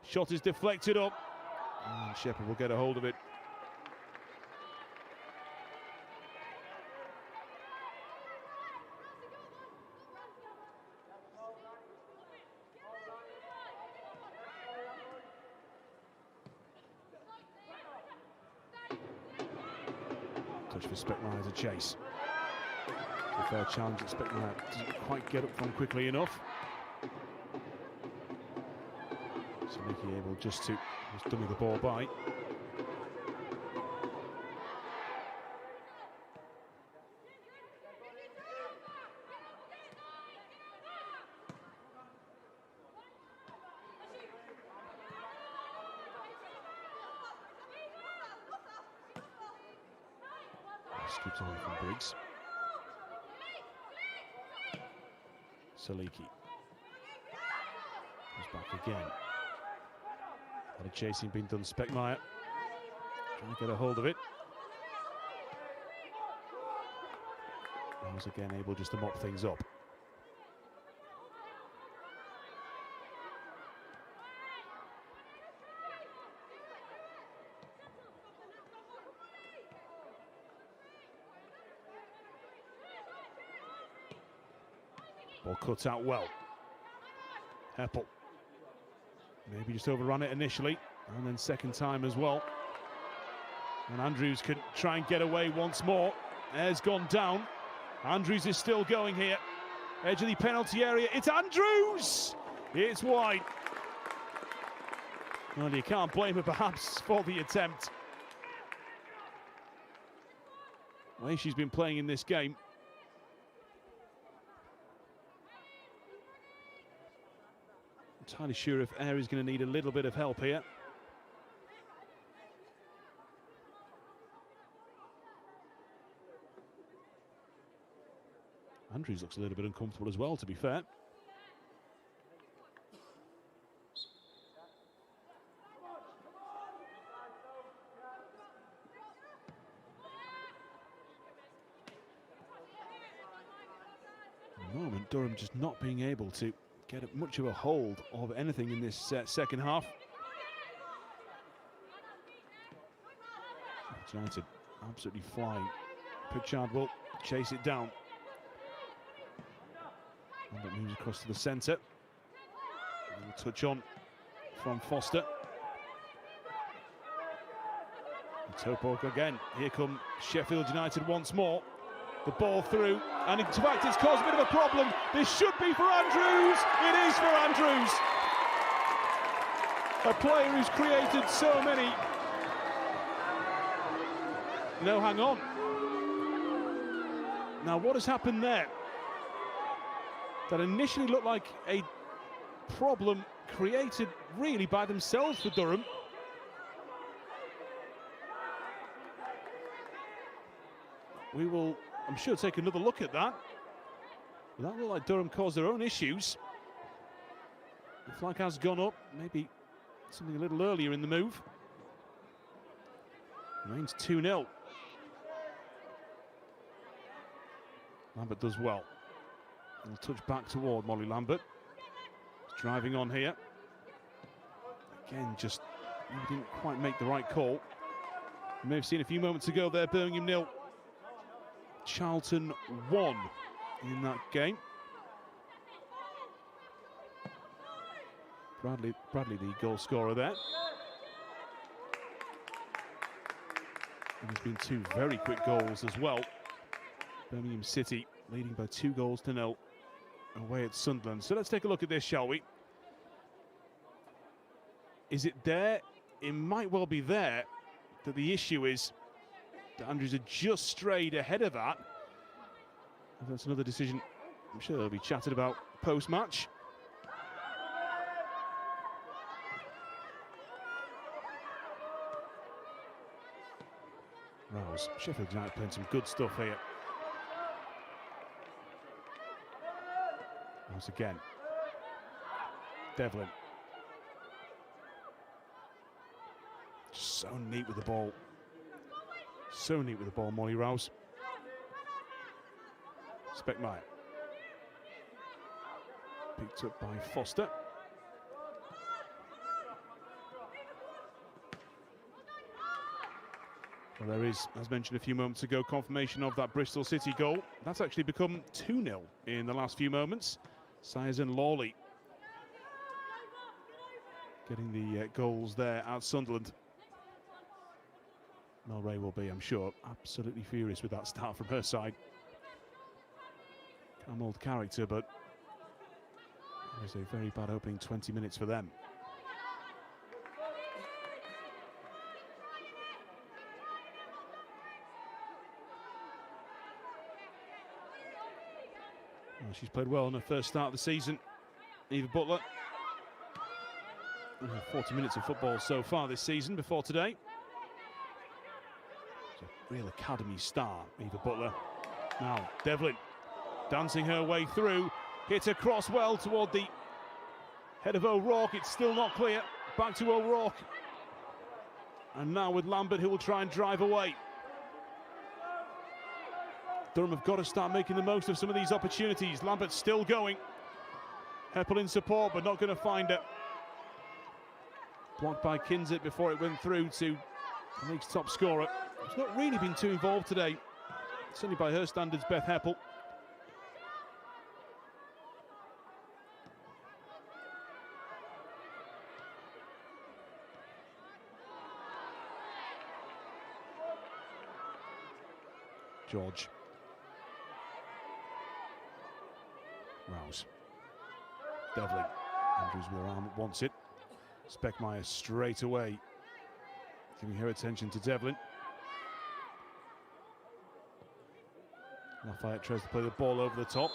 [SPEAKER 1] shot is deflected up, and Sheffield will get a hold of it. Touch for Speckmeyer to chase. A fair challenge that Speckmeyer doesn't quite get up from quickly enough. So Nicky able just to dummy the ball by. Keeps on from Briggs. Saliki comes back again. Had a chasing being done. Speckmeyer trying to get a hold of it. Was again able just to mop things up. Ball cut out well. Heppel maybe just overrun it initially, and then second time as well. And Andrews can try and get away once more. Ayres gone down. Andrews is still going here. Edge of the penalty area. It's Andrews! It's wide. Well, you can't blame her perhaps for the attempt. The way she's been playing in this game. Entirely sure if Ayres is going to need a little bit of help here. Andrews looks a little bit uncomfortable as well, to be fair. At the moment, Durham just not being able to get much of a hold of anything in this second half. United absolutely flying. Pritchard will chase it down. And it moves across to the centre. Touch on from Foster. Topok again. Here come Sheffield United once more. The ball through, and in fact it's caused a bit of a problem. This should be for Andrews. It is for Andrews. A player who's created so many. No, hang on. Now what has happened there? That initially looked like a problem created really by themselves for Durham. We will, I'm sure, take another look at that. But that looked like Durham caused their own issues. The flag has gone up, maybe something a little earlier in the move. Remains 2-0. Lambert does well. He'll touch back toward Molly Lambert. He's driving on here. Again, just he didn't quite make the right call. You may have seen a few moments ago there, Birmingham 0, Charlton 1 in that game. Bradley the goal scorer there. And there's been two very quick goals as well. Birmingham City leading by 2-0 away at Sunderland. So let's take a look at this, shall we? Is it there? It might well be there. That the issue is that Andrews had just strayed ahead of that. And that's another decision I'm sure they'll be chatted about post-match. Rouse, Sheffield United playing some good stuff here. Once again, Devlin. So neat with the ball. So neat with the ball, Molly Rouse. Speckmeyer. Picked up by Foster. Well, there is, as mentioned a few moments ago, confirmation of that Bristol City goal. That's actually become 2-0 in the last few moments. Sayers and Lawley getting the goals there at Sunderland. Mel Ray will be, I'm sure, absolutely furious with that start from her side. Calm old character, but it was a very bad opening 20 minutes for them. Well, she's played well in her first start of the season. Eva Butler. 40 minutes of football so far this season before today. It's a real academy star, Eva Butler. Now, Devlin dancing her way through. Hit across well toward the head of O'Rourke. It's still not clear. Back to O'Rourke. And now with Lambert, who will try and drive away. Durham have got to start making the most of some of these opportunities. Lambert still going. Heppel in support, but not going to find it. Blocked by Kinzit before it went through to the league's top scorer. He's not really been too involved today. Certainly by her standards, Beth Heppel. George. Rouse. Devlin. Andrews will arm wants it. Speckmeyer straight away, giving her attention to Devlin. Lafayette tries to play the ball over the top.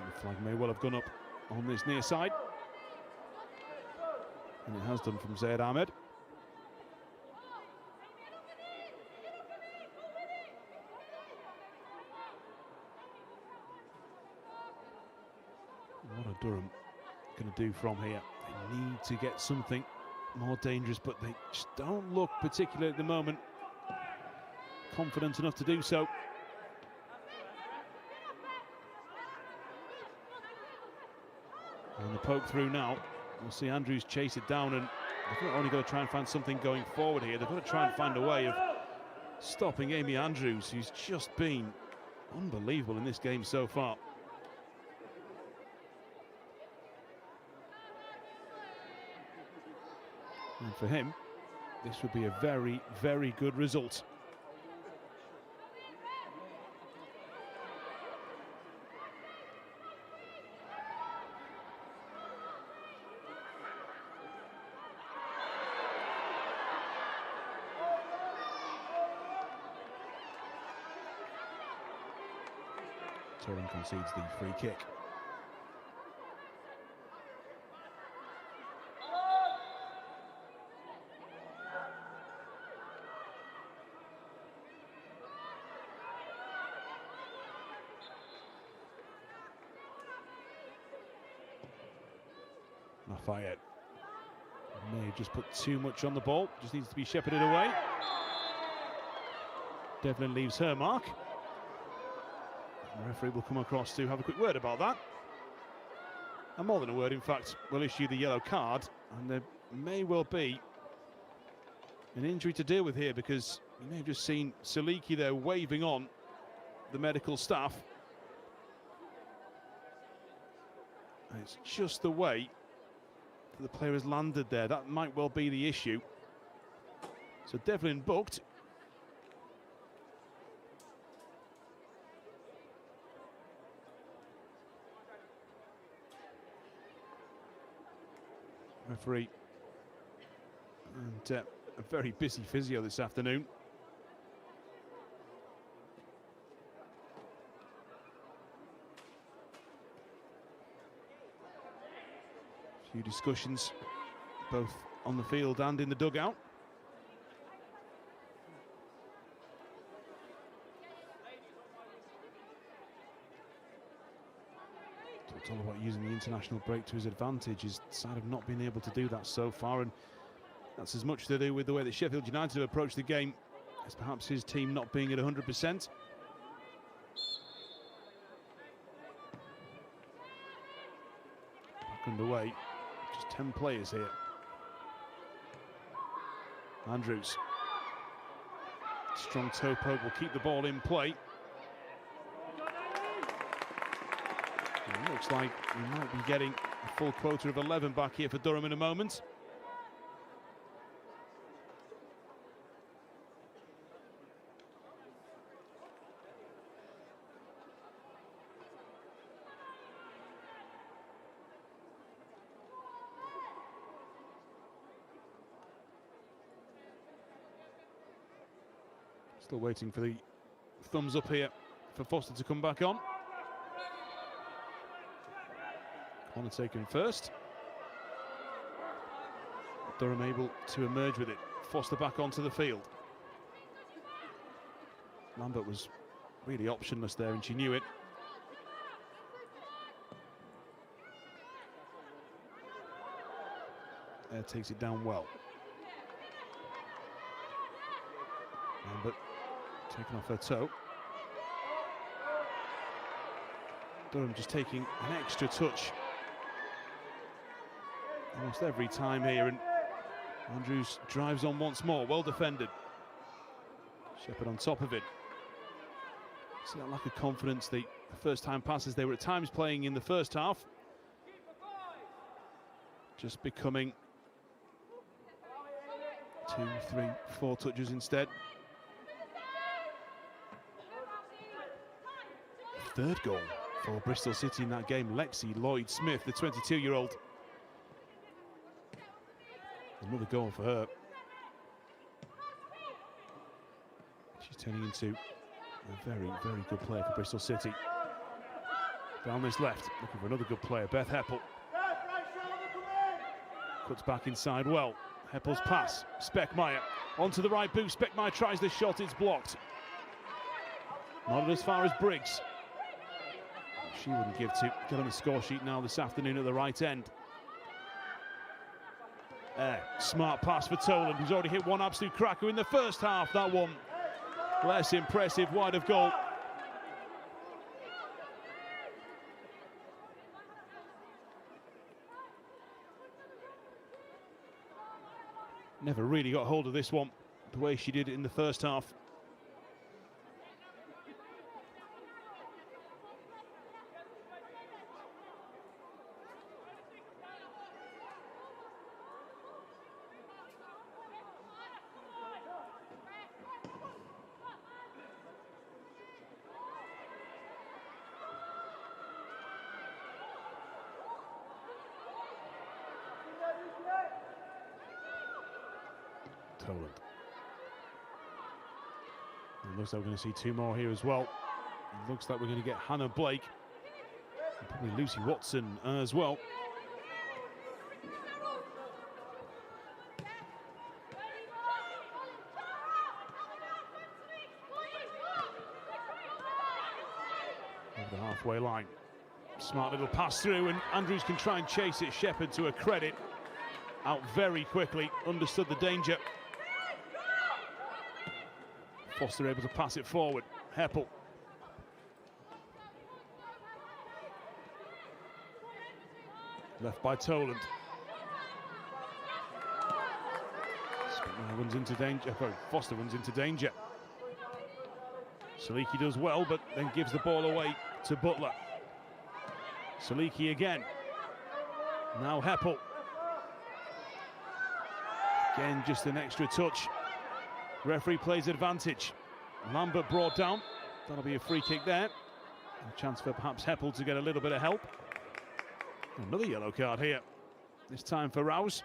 [SPEAKER 1] And the flag may well have gone up on this near side. And it has done from Zayed Ahmed. What are Durham going to do from here? They need to get something more dangerous, but they just don't look particularly at the moment confident enough to do so. And the poke through now. We'll see Andrews chase it down, and they've not only got to try and find something going forward here, they've got to try and find a way of stopping Amy Andrews, who's just been unbelievable in this game so far. And for him, this would be a very, very good result. Durham concedes the free kick. Lafayette may have just put too much on the ball, just needs to be shepherded away. Devlin leaves her mark. The referee will come across to have a quick word about that. And more than a word, in fact, will issue the yellow card, and there may well be an injury to deal with here, because you may have just seen Saliki there waving on the medical staff. And it's just the way that the player has landed there. That might well be the issue. So Devlin booked. referee. And a very busy physio this afternoon. A few discussions, both on the field and in the dugout. So it's all about using the international break to his advantage. His side have not been able to do that so far, and that's as much to do with the way that Sheffield United have approached the game as perhaps his team not being at 100%. Back underway, just 10 players here. Andrews. Strong toe poke will keep the ball in play. And it looks like we might be getting a full quota of 11 back here for Durham in a moment. Still waiting for the thumbs up here for Foster to come back on. Corner taken first. Durham able to emerge with it. Foster back onto the field. Lambert was really optionless there, and she knew it. Air takes it down well. Lambert taking off her toe. Durham just taking an extra touch almost every time here, and Andrews drives on once more. Well defended. Shepherd on top of it. See that lack of confidence, the first time passes they were at times playing in the first half. Just becoming 2, 3, 4 touches instead. Third goal for Bristol City in that game. Lexi Lloyd-Smith, the 22-year-old. Another goal for her. She's turning into a very, very good player for Bristol City. Down this left, looking for another good player, Beth Heppel. Cuts back inside well. Heppel's pass, Speckmeyer onto the right boot. Speckmeyer tries the shot, it's blocked. Not as far as Briggs. She wouldn't give to get on the score sheet now this afternoon at the right end. Smart pass for Toland, who's already hit one absolute cracker in the first half. That one less impressive, wide of goal. Never really got hold of this one the way she did in the first half. Toland. It looks like we're going to see two more here as well. It looks like we're going to get Hannah Blake and probably Lucy Watson as well. Over the halfway line. Smart little pass through, and Andrews can try and chase it. Shepherd, to her credit, out very quickly, understood the danger. Foster able to pass it forward. Heppel. Left by Toland. Runs into danger. Foster runs into danger. Saliki does well, but then gives the ball away to Butler. Saliki again. Now Heppel. Again, just an extra touch. Referee plays advantage. Lambert brought down. That'll be a free kick there. A chance for perhaps Heppel to get a little bit of help. Another yellow card here. this time for Rouse.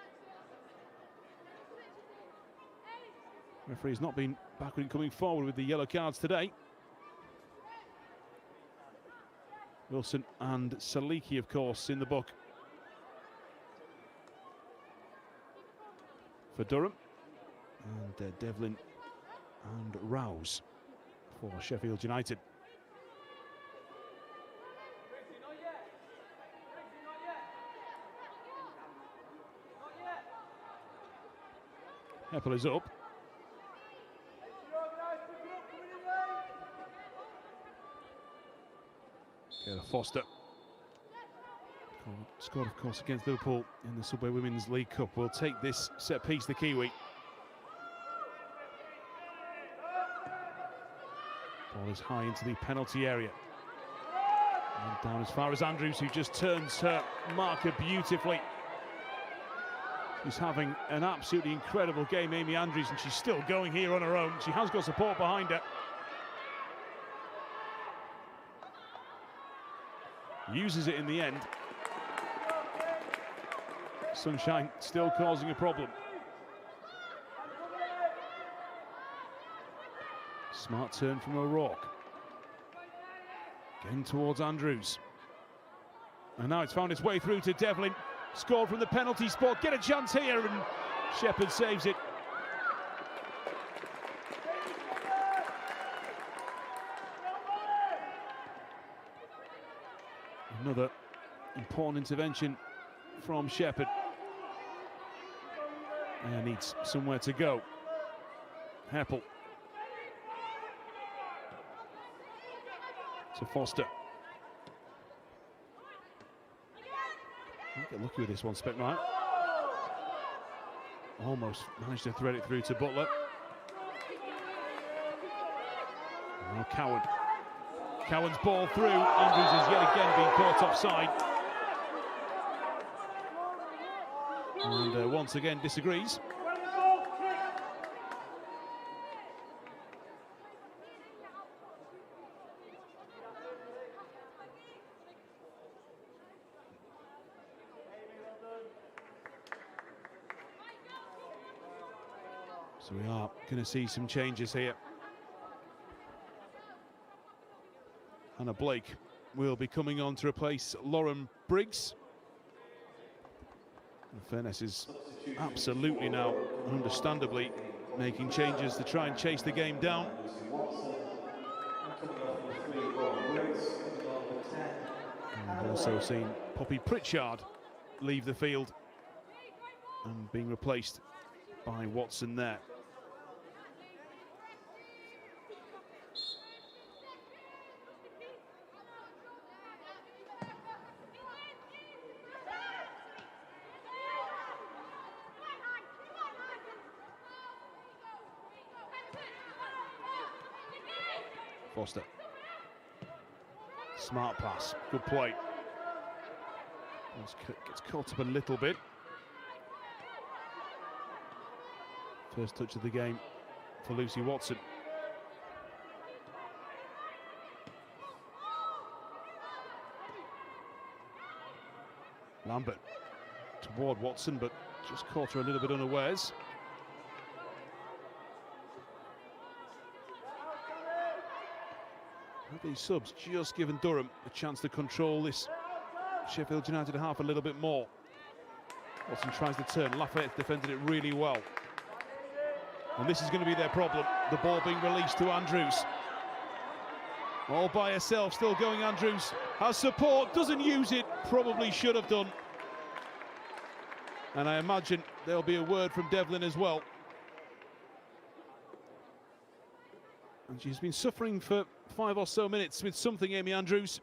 [SPEAKER 1] Referee's not been backward in coming forward with the yellow cards today. Wilson and Saliki, of course, in the book for Durham. And Devlin and Rouse for Sheffield United. Heppel is up. Foster scored, of course, against Liverpool in the Subway Women's League Cup. Will take this set piece, the Kiwi. Ball is high into the penalty area. And down as far as Andrews, who just turns her marker beautifully. She's having an absolutely incredible game, Amy Andrews, and she's still going here on her own. She has got support behind her. Uses it in the end. Sunshine still causing a problem. Smart turn from O'Rourke. Getting towards Andrews. And now it's found its way through to Devlin. Scored from the penalty spot. Get a chance here, and Shepherd saves it. Another important intervention from Shepherd. And needs somewhere to go. Heppel. To Foster. Get lucky with this one, Speckmeyer. Almost managed to thread it through to Butler. Now Cowan. Cowan's ball through. Andrews has yet again been caught offside. And once again disagrees. So we are going to see some changes here. Hannah Blake will be coming on to replace Lauren Briggs. And Fairness is absolutely now, understandably, making changes to try and chase the game down. And also seen Poppy Pritchard leave the field and being replaced by Watson there. Foster. Smart pass, good play. Gets caught up a little bit. First touch of the game for Lucy Watson. Lambert toward Watson, but just caught her a little bit unawares. These subs just given Durham a chance to control this Sheffield United half a little bit more. Watson tries to turn. Lafayette defended it really well. And this is going to be their problem. The ball being released to Andrews. All by herself, still going Andrews. Has support, doesn't use it, probably should have done. And I imagine there'll be a word from Devlin as well. And she's been suffering for 5 or so minutes with something, Amy Andrews.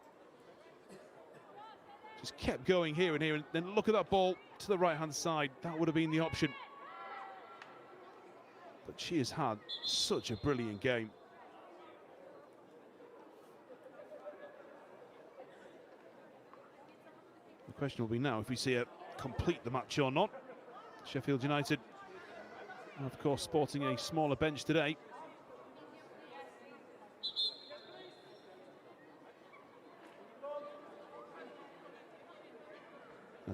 [SPEAKER 1] Just kept going here and here, and then look at that ball to the right-hand side. That would have been the option. But she has had such a brilliant game. The question will be now if we see her complete the match or not. Sheffield United, of course, sporting a smaller bench today.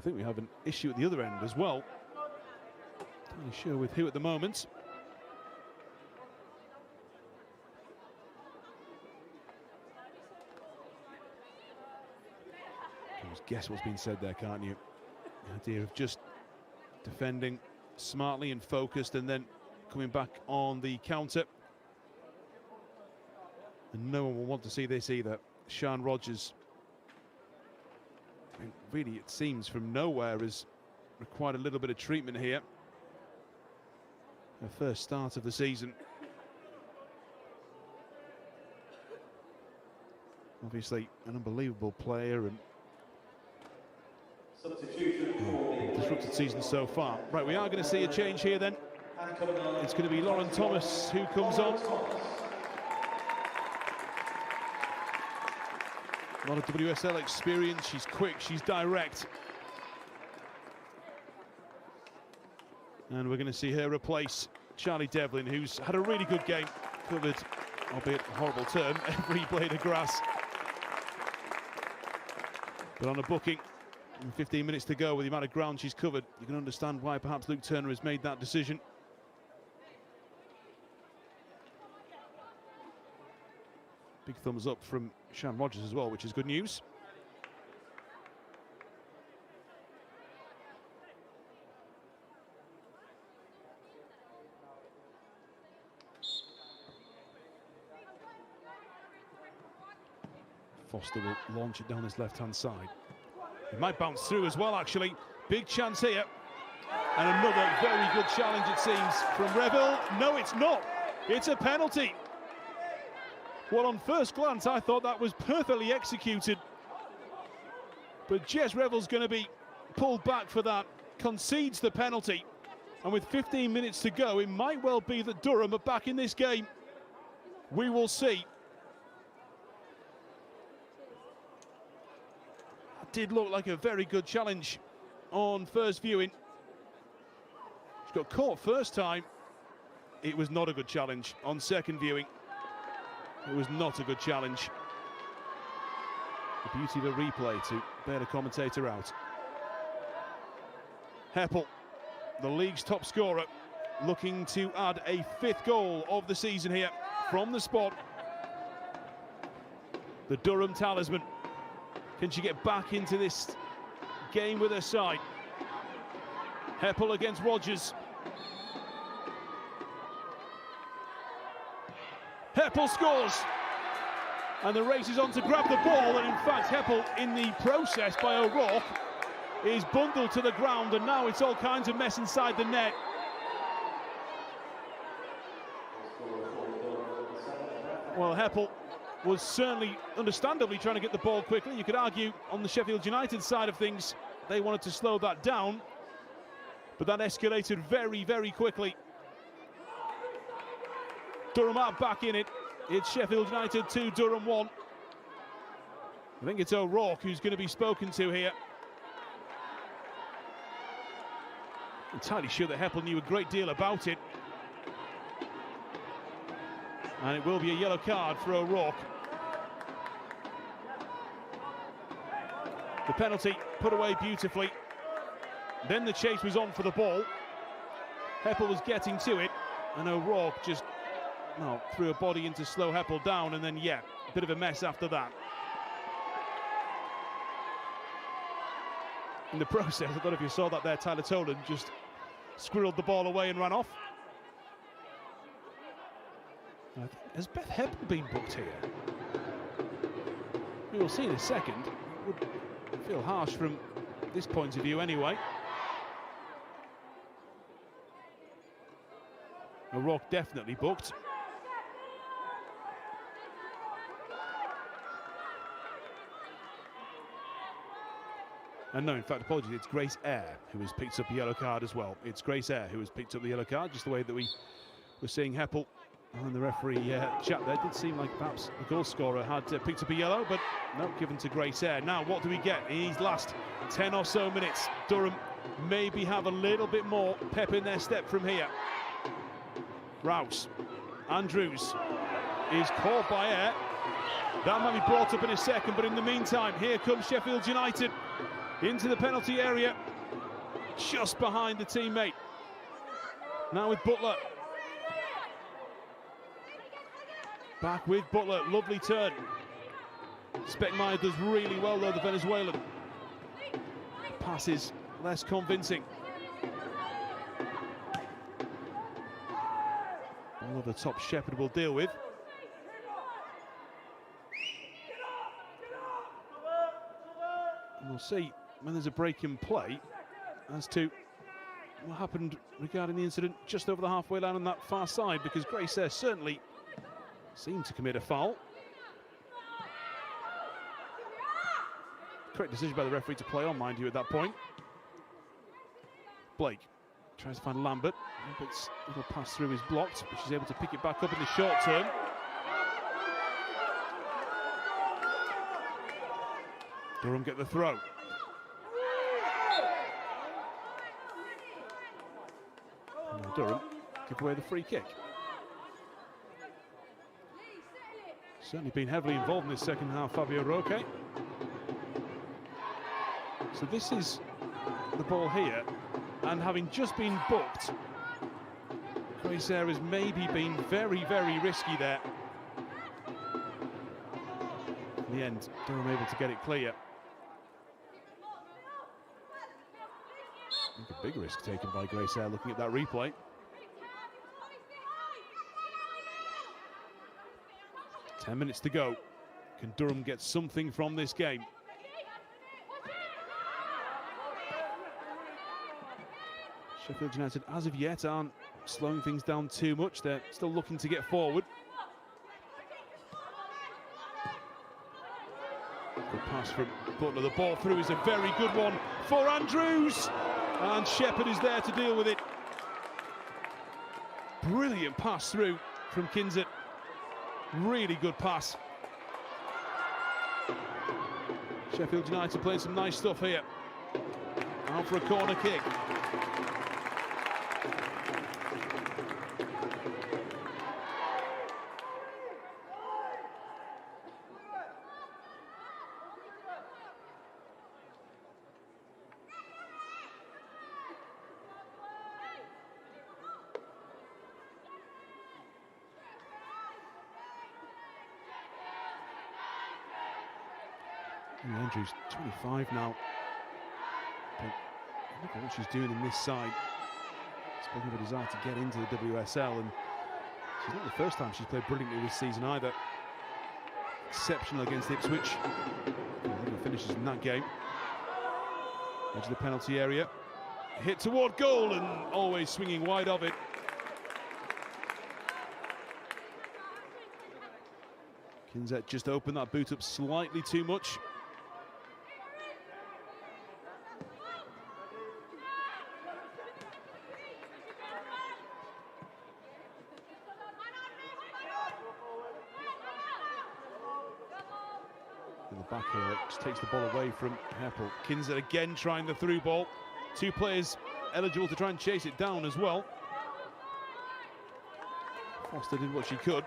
[SPEAKER 1] I think we have an issue at the other end as well. Not really sure with who at the moment. You can just guess what's been said there, can't you? The idea of just defending smartly and focused and then coming back on the counter. And no one will want to see this either. Sian Rogers, I mean, really it seems from nowhere, has required a little bit of treatment here. Her first start of the season. Obviously an unbelievable player and disrupted season so far. Right, we are going to see a change here then. It's going to be Lauren Thomas who comes on. A lot of WSL experience, she's quick, she's direct. And we're going to see her replace Charlie Devlin, who's had a really good game, covered, albeit a horrible term, every blade of grass. But on a booking, 15 minutes to go with the amount of ground she's covered, you can understand why perhaps Luke Turner has made that decision. Big thumbs up from Sian Rogers as well, which is good news. Foster will launch it down his left-hand side. It might bounce through as well, actually. Big chance here. And another very good challenge, it seems, from Revel. No, it's not. It's a penalty. Well, on first glance, I thought that was perfectly executed. But Jess Revel's going to be pulled back for that. Concedes the penalty. And with 15 minutes to go, it might well be that Durham are back in this game. We will see. Did look like a very good challenge on first viewing. She got caught first time. It was not a good challenge. On second viewing, it was not a good challenge. The beauty of a replay to bear the commentator out. Heppel, the league's top scorer, looking to add a 5th goal of the season here from the spot. The Durham talisman. Can she get back into this game with her side? Heppel against Rogers. Heppel scores. And the race is on to grab the ball. And in fact, Heppel, in the process by O'Rourke, is bundled to the ground. And now it's all kinds of mess inside the net. Well, Heppel was certainly, understandably, trying to get the ball quickly. You could argue on the Sheffield United side of things, they wanted to slow that down, but that escalated very, very quickly. Durham are back in it. It's Sheffield United 2, Durham 1. I think it's O'Rourke who's going to be spoken to here. Entirely sure that Heppel knew a great deal about it. And it will be a yellow card for O'Rourke. The penalty put away beautifully. Then the chase was on for the ball. Heppel was getting to it, and O'Rourke just threw a body in to slow Heppel down, and then, yeah, a bit of a mess after that. In the process, I don't know if you saw that there, Tyler Tolan just squirreled the ball away and ran off. Has Beth Heppel been booked here? We will see in a second. It would feel harsh from this point of view anyway. O'Rourke definitely booked. And no, in fact, apologies, it's Grace Eyre who has picked up a yellow card as well. It's Grace Eyre who has picked up the yellow card, just the way that we were seeing Heppel and the referee chat there. It did seem like perhaps the goal scorer had picked up a yellow, but no, given to Grace Eyre. Now, what do we get in these last 10 or so minutes? Durham maybe have a little bit more pep in their step from here. Rouse. Andrews is caught by Eyre. That might be brought up in a second, but in the meantime, here comes Sheffield United. into the penalty area, just behind the teammate. Now with Butler. Back with Butler, lovely turn. Speckmeyer does really well though, the Venezuelan. Pass is less convincing. All over the top, Sheffield will deal with. And we'll see when there's a break in play as to what happened regarding the incident just over the halfway line on that far side, because Grace there certainly seemed to commit a foul. Correct decision by the referee to play on, mind you, at that point. Blake tries to find Lambert. Lambert's little pass through is blocked, but she's able to pick it back up in the short term. Durham get the throw. And now Durham give away the free kick. Certainly been heavily involved in this second half, Fabio Roque. So this is the ball here, and having just been booked, Grace Eyre has maybe been very, very risky there. In the end, Durham able to get it clear. I think a big risk taken by Grace Eyre looking at that replay. Ten minutes to go. Can Durham get something from this game? Sheffield United, as of yet, aren't slowing things down too much. They're still looking to get forward. Good pass from Butler. The ball through is a very good one for Andrews. And Shepard is there to deal with it. Brilliant pass through from Kinzert. Really good pass. Sheffield United playing some nice stuff here. Out for a corner kick. Andrews, 25 now. But look at what she's doing in this side. Speaking of a desire to get into the WSL, and she's not the first time she's played brilliantly this season either. Exceptional against Ipswich. Finishes in that game. Edge of the penalty area. Hit toward goal and always swinging wide of it. Kinzet just opened that boot up slightly too much. In the back here, just takes the ball away from Heppel. Kinzet again trying the through ball. Two players eligible to try and chase it down as well. Foster did what she could.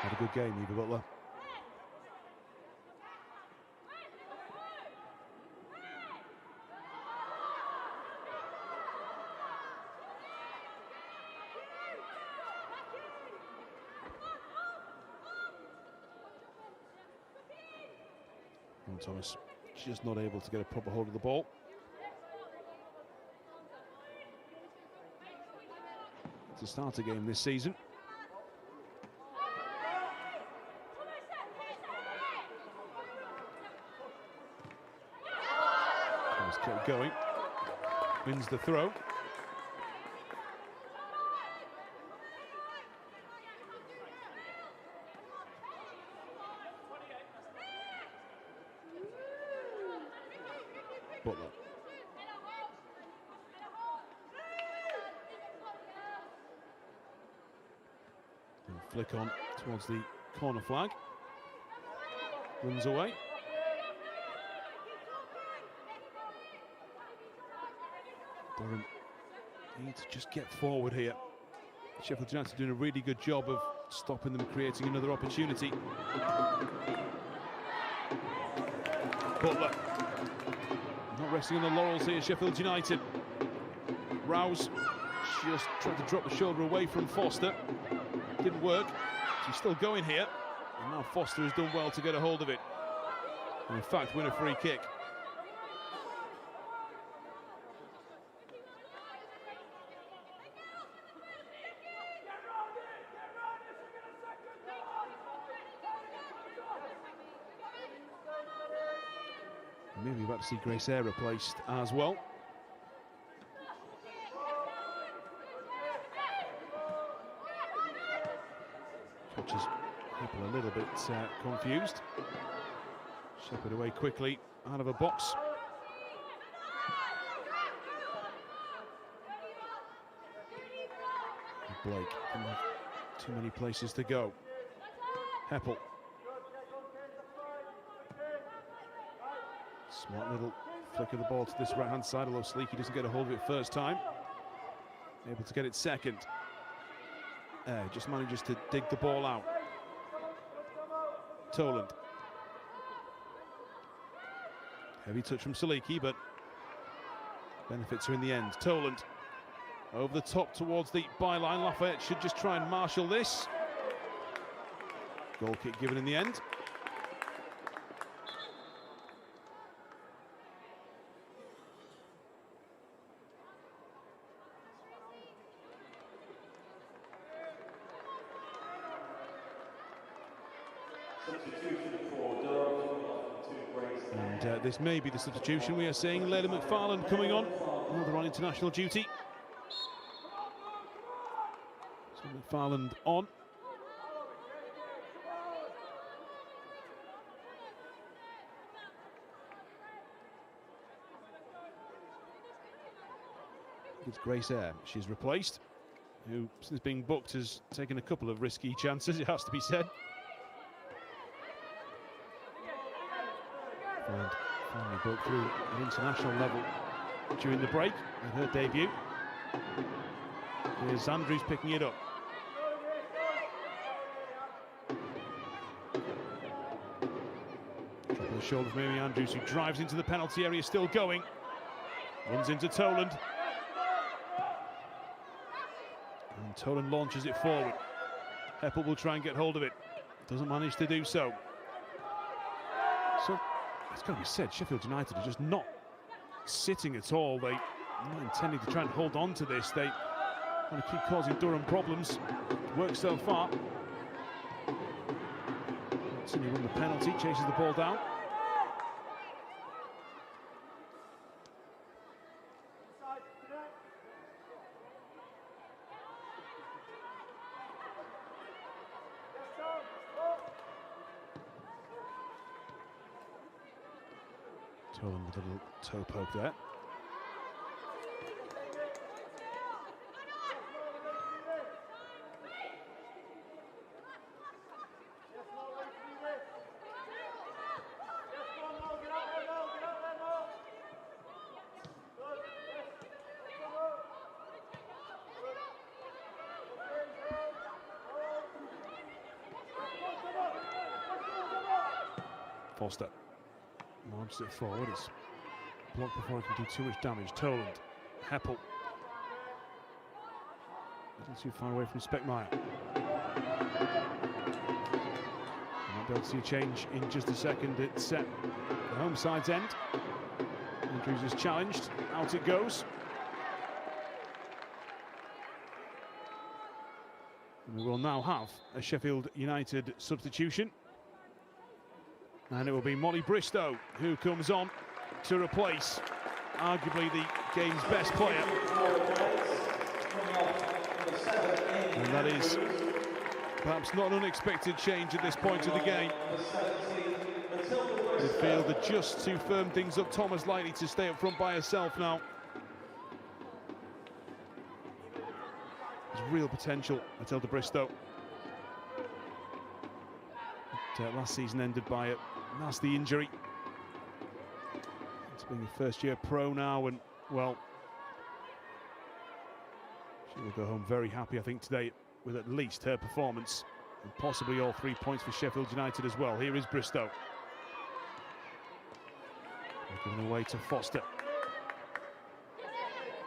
[SPEAKER 1] Had a good game, Eva Butler. And Thomas just not able to get a proper hold of the ball. It's a starter game this season. Thomas kept going. Wins the throw. Butler. And flick on towards the corner flag. Runs away. Durham need to just get forward here. Sheffield United doing a really good job of stopping them creating another opportunity. Butler not resting on the laurels here, Sheffield United. Rouse just tried to drop the shoulder away from Foster. Didn't work. She's still going here. And now Foster has done well to get a hold of it. And in fact, win a free kick. Maybe about to see Grace Eyre replaced as well. Coaches Heppel a little bit confused. Shepherd away quickly out of a box. Blake didn't have too many places to go. Heppel. Smart little flick of the ball to this right-hand side, although Sleeky doesn't get a hold of it first time. Able to get it second. Just manages to dig the ball out. Toland. Heavy touch from Saliki, but benefits are in the end. Toland over the top towards the byline. Lafayette should just try and marshal this. Goal kick given in the end. And this may be the substitution we are seeing. Layla McFarland coming on, another on international duty. So McFarland on. It's Grace Eyre. She's replaced, who, since being booked, has taken a couple of risky chances, it has to be said. And finally broke through at international level during the break at her debut. Here's Andrews picking it up. Drop on the shoulder of Mary Andrews, who drives into the penalty area, still going. Runs into Toland. And Toland launches it forward. Heppel will try and get hold of it. Doesn't manage to do so. So, it's got to be said, Sheffield United are just not sitting at all. They're not intending to try and hold on to this. They want to keep causing Durham problems. Works so far. Continue won the penalty, chases the ball down. Toland with a little toe poke there. Foster launches it forward. It's blocked before it can do too much damage. Toland, Heppel. Not too far away from Speckmeyer. Might be able to see a change in just a second. It's the home side's end. Andrews is challenged. Out it goes. And we will now have a Sheffield United substitution. And it will be Molly Bristow who comes on to replace arguably the game's best player. And that is perhaps not an unexpected change at this point of the game. Midfield are just to firm things up. Thomas likely to stay up front by herself now. There's real potential, Matilda Bristow. But, last season ended by a nasty injury. It's being a first-year pro now, and well, She'll go home very happy, I think, today with at least her performance and possibly all 3 points for Sheffield United as well. Here is Bristow. Giving away to Foster.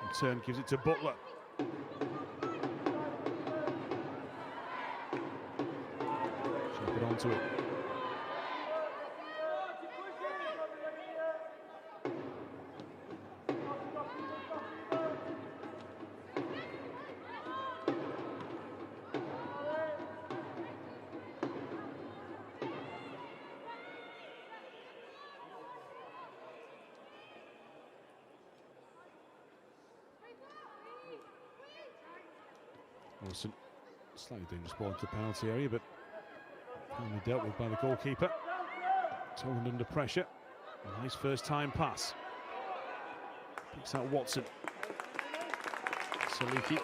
[SPEAKER 1] In turn, gives it to Butler. She'll get onto it. Wilson, slightly dangerous ball into the penalty area, but finally dealt with by the goalkeeper. Toland under pressure. A nice first time pass. Picks out Watson. Saliki.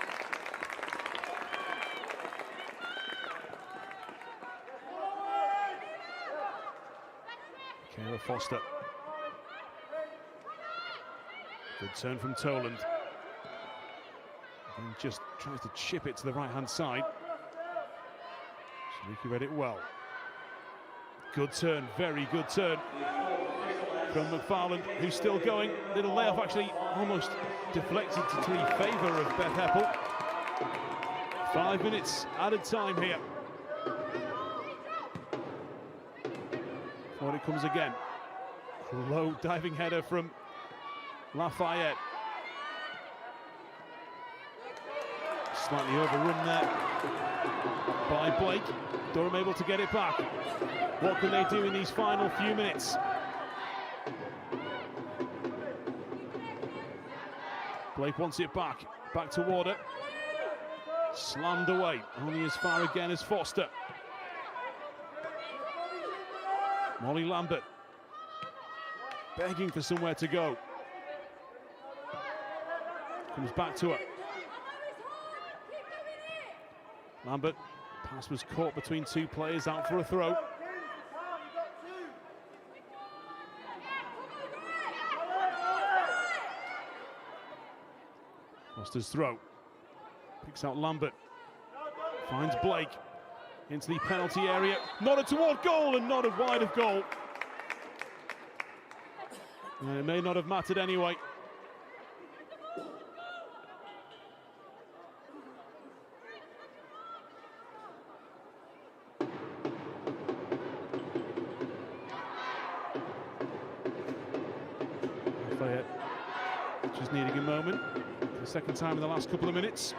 [SPEAKER 1] Kayla Foster. Good turn from Toland. And just tries to chip it to the right-hand side. Saliki read it well. Good turn, very good turn from McFarland, who's still going. Little layoff actually almost deflected to the favour of Beth Heppel. 5 minutes added time here. Forward it comes again. Low diving header from Lafayette. Slightly overrun there by Blake. Durham able to get it back. What can they do in these final few minutes? Blake wants it back toward it. Slammed away, only as far again as Foster. Molly Lambert begging for somewhere to go. Comes back to her. Lambert, pass was caught between two players, out for a throw. Foster's throw. Picks out Lambert. Finds Blake. Into the penalty area. Nodded toward goal and nodded wide of goal. And it may not have mattered anyway. Just needing a moment for the second time in the last couple of minutes.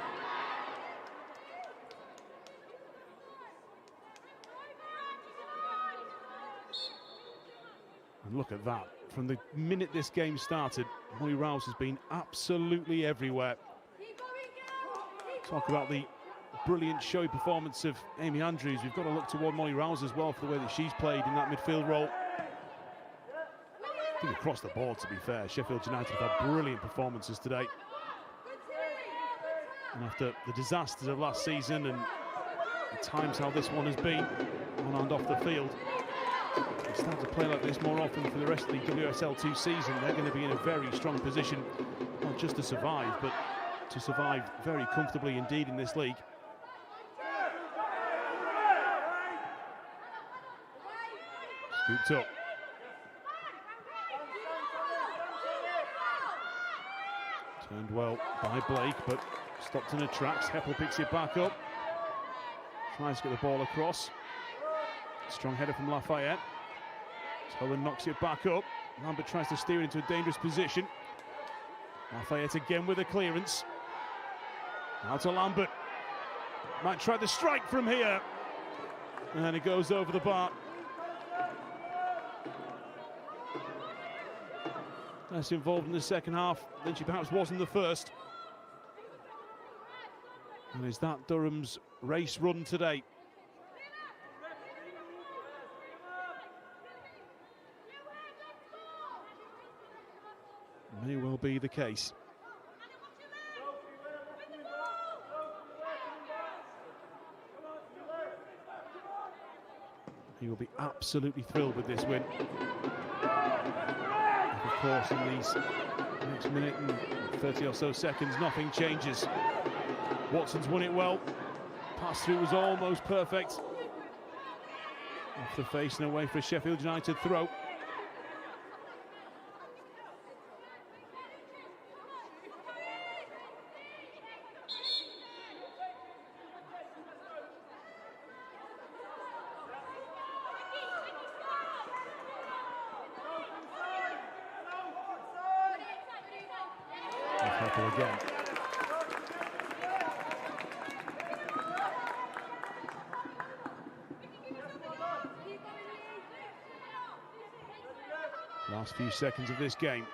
[SPEAKER 1] And look at that. From the minute this game started, Molly Rouse has been absolutely everywhere. Talk about the brilliant showy performance of Amy Andrews. We've got to look toward Molly Rouse as well for the way that she's played in that midfield role. I think across the board, to be fair, Sheffield United have had brilliant performances today. And after the disasters of last season and the times how this one has been on and off the field, they start to play like this more often for the rest of the WSL 2 season. They're going to be in a very strong position, not just to survive, but to survive very comfortably indeed in this league. Scooped up. Turned well by Blake, but stopped in her tracks. Heppel picks it back up. Tries to get the ball across. Strong header from Lafayette. Toland knocks it back up. Lambert tries to steer it into a dangerous position. Lafayette again with a clearance. Now to Lambert. Might try the strike from here. And it goes over the bar. Less involved in the second half than she perhaps was in the first. And is that Durham's race run today? May well be the case. He will be absolutely thrilled with this win. Of course, in these next minute and 30 or so seconds, nothing changes. Watson's won it well. Pass through was almost perfect. Off the face and away for a Sheffield United throw. Again. Last few seconds of this game.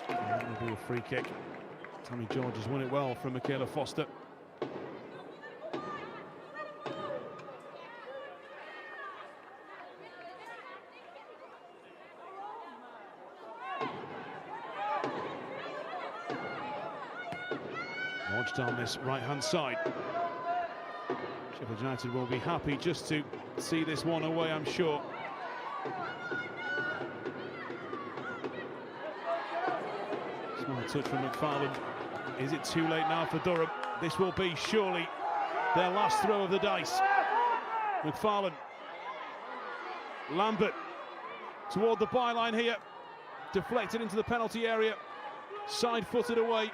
[SPEAKER 1] That will be a free kick. Tammy George has won it well from Michaela Foster. Launched on this right-hand side. Sheffield United will be happy just to see this one away, I'm sure. Small touch from McFarland. Is it too late now for Durham? This will be surely their last throw of the dice. McFarland. Lambert toward the byline here. Deflected into the penalty area. Side-footed away.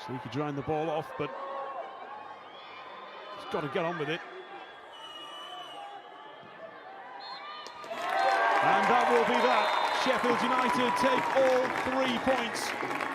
[SPEAKER 1] So he could drain the ball off, but he's got to get on with it. And that will be that. Sheffield United take all 3 points.